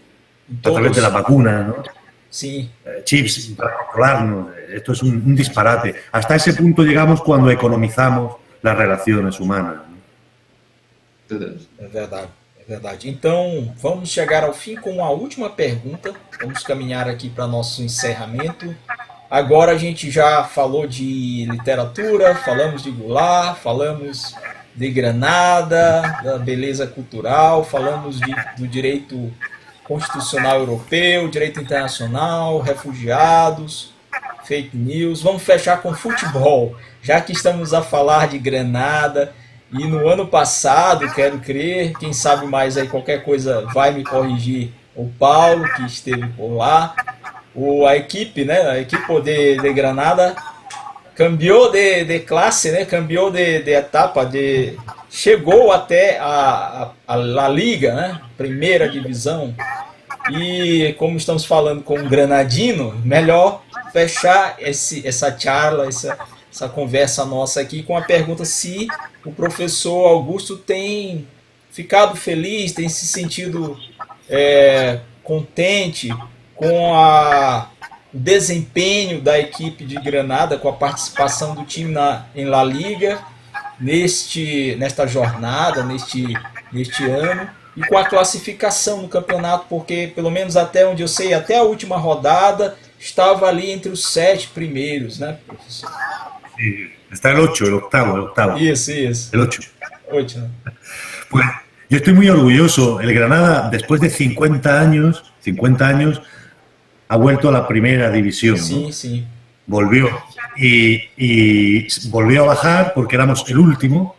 a través de la vacuna, ¿no? Sí. Chips para controlarnos. Esto es un disparate. Hasta ese punto llegamos cuando economizamos las relaciones humanas, ¿no? É verdade. Então, vamos chegar ao fim com a última pergunta. Vamos caminhar aqui para nosso encerramento. Agora a gente já falou de literatura, falamos de Goulart, falamos de Granada, da beleza cultural, falamos do direito constitucional europeu, direito internacional, refugiados, fake news. Vamos fechar com futebol, já que estamos a falar de Granada. E no ano passado, quero crer, quem sabe mais aí, qualquer coisa vai me corrigir, o Paulo, que esteve por lá. A equipe, né? A equipe de Granada cambiou de classe, né? Cambiou de etapa, chegou até a La Liga, né? Primeira divisão. E como estamos falando com um granadino, melhor fechar essa charla, essa conversa nossa aqui com a pergunta se o professor Augusto tem ficado feliz, tem se sentido contente com o desempenho da equipe de Granada, com a participação do time em La Liga, nesta jornada, neste ano, e com a classificação no campeonato, porque pelo menos até onde eu sei, até a última rodada, estava ali entre os 7 primeiros, né, professor? Sí, está el 8, el octavo. Isso. El 8. 8, né? Pues yo estoy muy orgulloso. El Granada, después de 50 años, ha vuelto a la primera división, Sim, ¿no? sim. Volvió. Y volvió a bajar porque éramos el último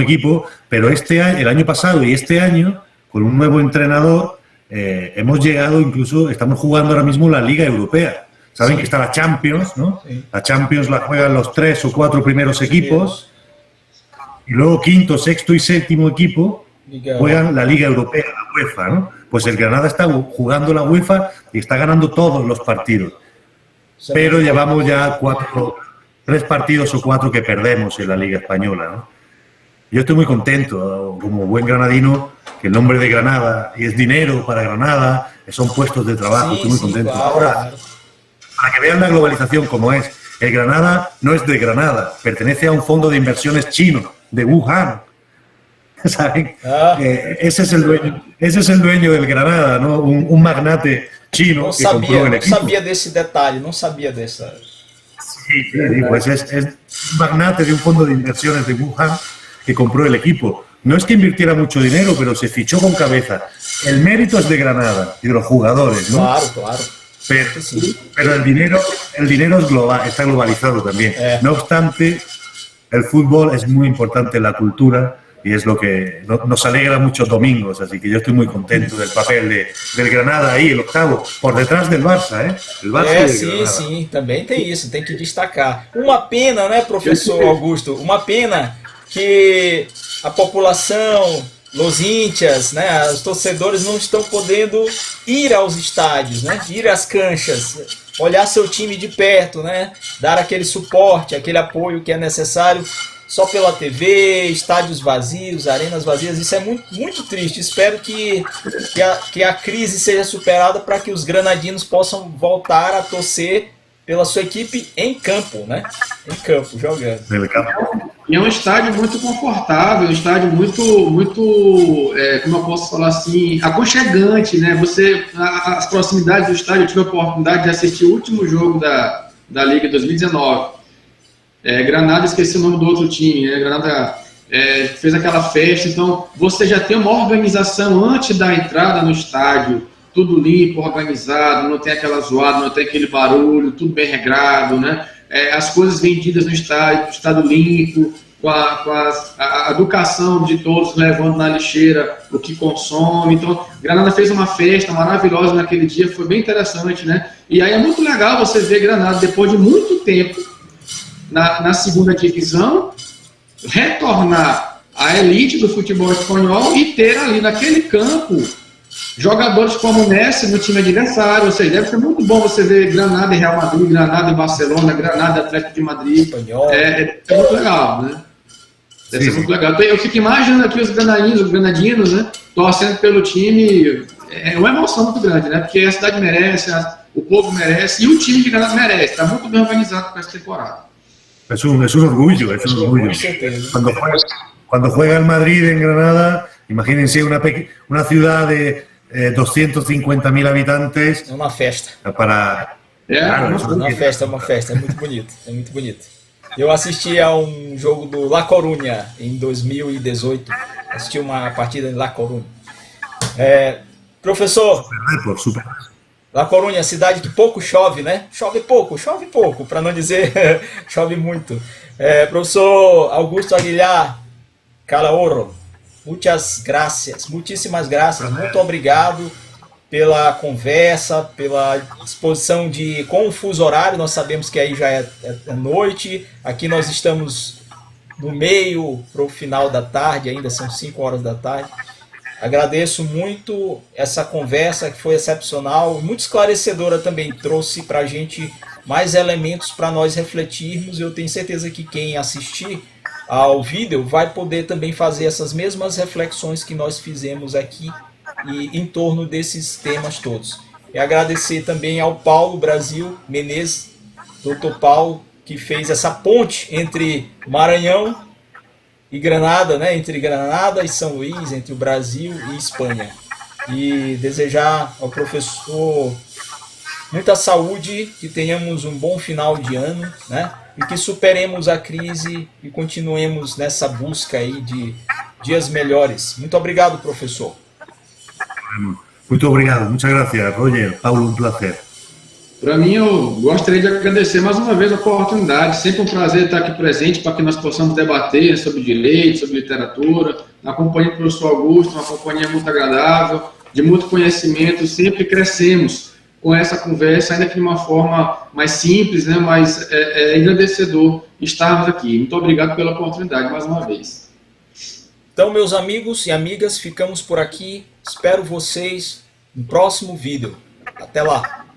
equipo, pero el año pasado y este año, con un nuevo entrenador, hemos llegado, incluso estamos jugando ahora mismo la Liga Europea. Saben que está la Champions, ¿no? Sí. La Champions la juegan los 3 o 4 primeros equipos, y luego quinto, sexto y séptimo equipo juegan la Liga Europea, la UEFA, ¿no? Pues el Granada está jugando la UEFA y está ganando todos los partidos. Pero llevamos ya 3 partidos o 4 que perdemos en la Liga Española, ¿no? Yo estoy muy contento, como buen granadino, que el nombre de Granada, y es dinero para Granada, son puestos de trabajo, estoy muy contento. Claro, Ahora, claro. para que vean la globalización como es, el Granada no es de Granada, pertenece a un fondo de inversiones chino, de Wuhan. ¿Saben? Ese es el dueño del Granada, ¿no? Un magnate chino que compró el equipo. Não sabia desse detalhe, não sabia dessa... Sí, pues es un magnate de un fondo de inversiones de Wuhan que compró el equipo. No es que invirtiera mucho dinero, pero se fichó con cabeza. El mérito es de Granada y de los jugadores, ¿no? Claro. Pero el dinero es global, está globalizado también. No obstante, el fútbol es muy importante en la cultura y es lo que nos alegra muchos domingos, así que yo estoy muy contento del papel del Granada ahí, el octavo, por detrás del Barça, ¿eh? El Barça sim, também tem isso, tem que destacar. Uma pena, né, professor Augusto, uma pena que a população, os índias, né, os torcedores não estão podendo ir aos estádios, né, ir às canchas, olhar seu time de perto, né, dar aquele suporte, aquele apoio que é necessário. Só pela TV, estádios vazios, arenas vazias, isso é muito, muito triste. Espero que a crise seja superada para que os granadinos possam voltar a torcer pela sua equipe em campo, né? Em campo, jogando. E é um estádio muito confortável, um estádio muito, como eu posso falar assim, aconchegante, né? As proximidades do estádio, eu tive a oportunidade de assistir o último jogo da Liga 2019. Granada, esqueci o nome do outro time, né? Granada fez aquela festa, então você já tem uma organização antes da entrada no estádio, tudo limpo, organizado, não tem aquela zoada, não tem aquele barulho, tudo bem regrado, né? As coisas vendidas no estádio limpo, com a educação de todos, levando na lixeira o que consome. Então, Granada fez uma festa maravilhosa naquele dia, foi bem interessante, né? E aí é muito legal você ver Granada, depois de muito tempo, na segunda divisão, retornar à elite do futebol espanhol e ter ali naquele campo jogadores como o Messi no time adversário. Ou seja, deve ser muito bom você ver Granada e Real Madrid, Granada e Barcelona, Granada e Atlético de Madrid. É muito legal, né? Deve ser muito legal. Eu fico imaginando aqui os granadinos, né, torcendo pelo time. É uma emoção muito grande, né? Porque a cidade merece, o povo merece e o time de Granada merece. Está muito bem organizado para essa temporada. Es un orgullo, es un orgullo. Cuando juega el Madrid en Granada, imagínense una ciudad de 250.000 habitantes. É uma festa. Claro, uma festa, é muito bonito. Eu assisti a um jogo do La Coruña em 2018, assisti uma partida em La Coruña. Professor, Super. La Coruña, cidade que pouco chove, né? Chove pouco, para não dizer chove muito. Professor Augusto Aguilar Calahorro, muitíssimas graças, muito obrigado pela conversa, pela disposição com o fuso horário. Nós sabemos que aí já é noite, aqui nós estamos no meio para o final da tarde, ainda são 5 horas da tarde. Agradeço muito essa conversa que foi excepcional, muito esclarecedora também, trouxe para a gente mais elementos para nós refletirmos. Eu tenho certeza que quem assistir ao vídeo vai poder também fazer essas mesmas reflexões que nós fizemos aqui e em torno desses temas todos. E agradecer também ao Paulo Brasil Menezes, Dr. Paulo, que fez essa ponte entre Maranhão e Granada, né? Entre Granada e São Luís, entre o Brasil e Espanha. E desejar ao professor muita saúde, que tenhamos um bom final de ano, né? E que superemos a crise e continuemos nessa busca aí de dias melhores. Muito obrigado, professor. Muito obrigado, muchas gracias, Roger. Paulo, um prazer. Para mim, eu gostaria de agradecer mais uma vez a oportunidade. Sempre um prazer estar aqui presente para que nós possamos debater sobre direito, sobre literatura, na companhia do professor Augusto, uma companhia muito agradável, de muito conhecimento. Sempre crescemos com essa conversa, ainda que de uma forma mais simples, né? Mas é engrandecedor estarmos aqui. Muito obrigado pela oportunidade mais uma vez. Então, meus amigos e amigas, ficamos por aqui. Espero vocês no próximo vídeo. Até lá!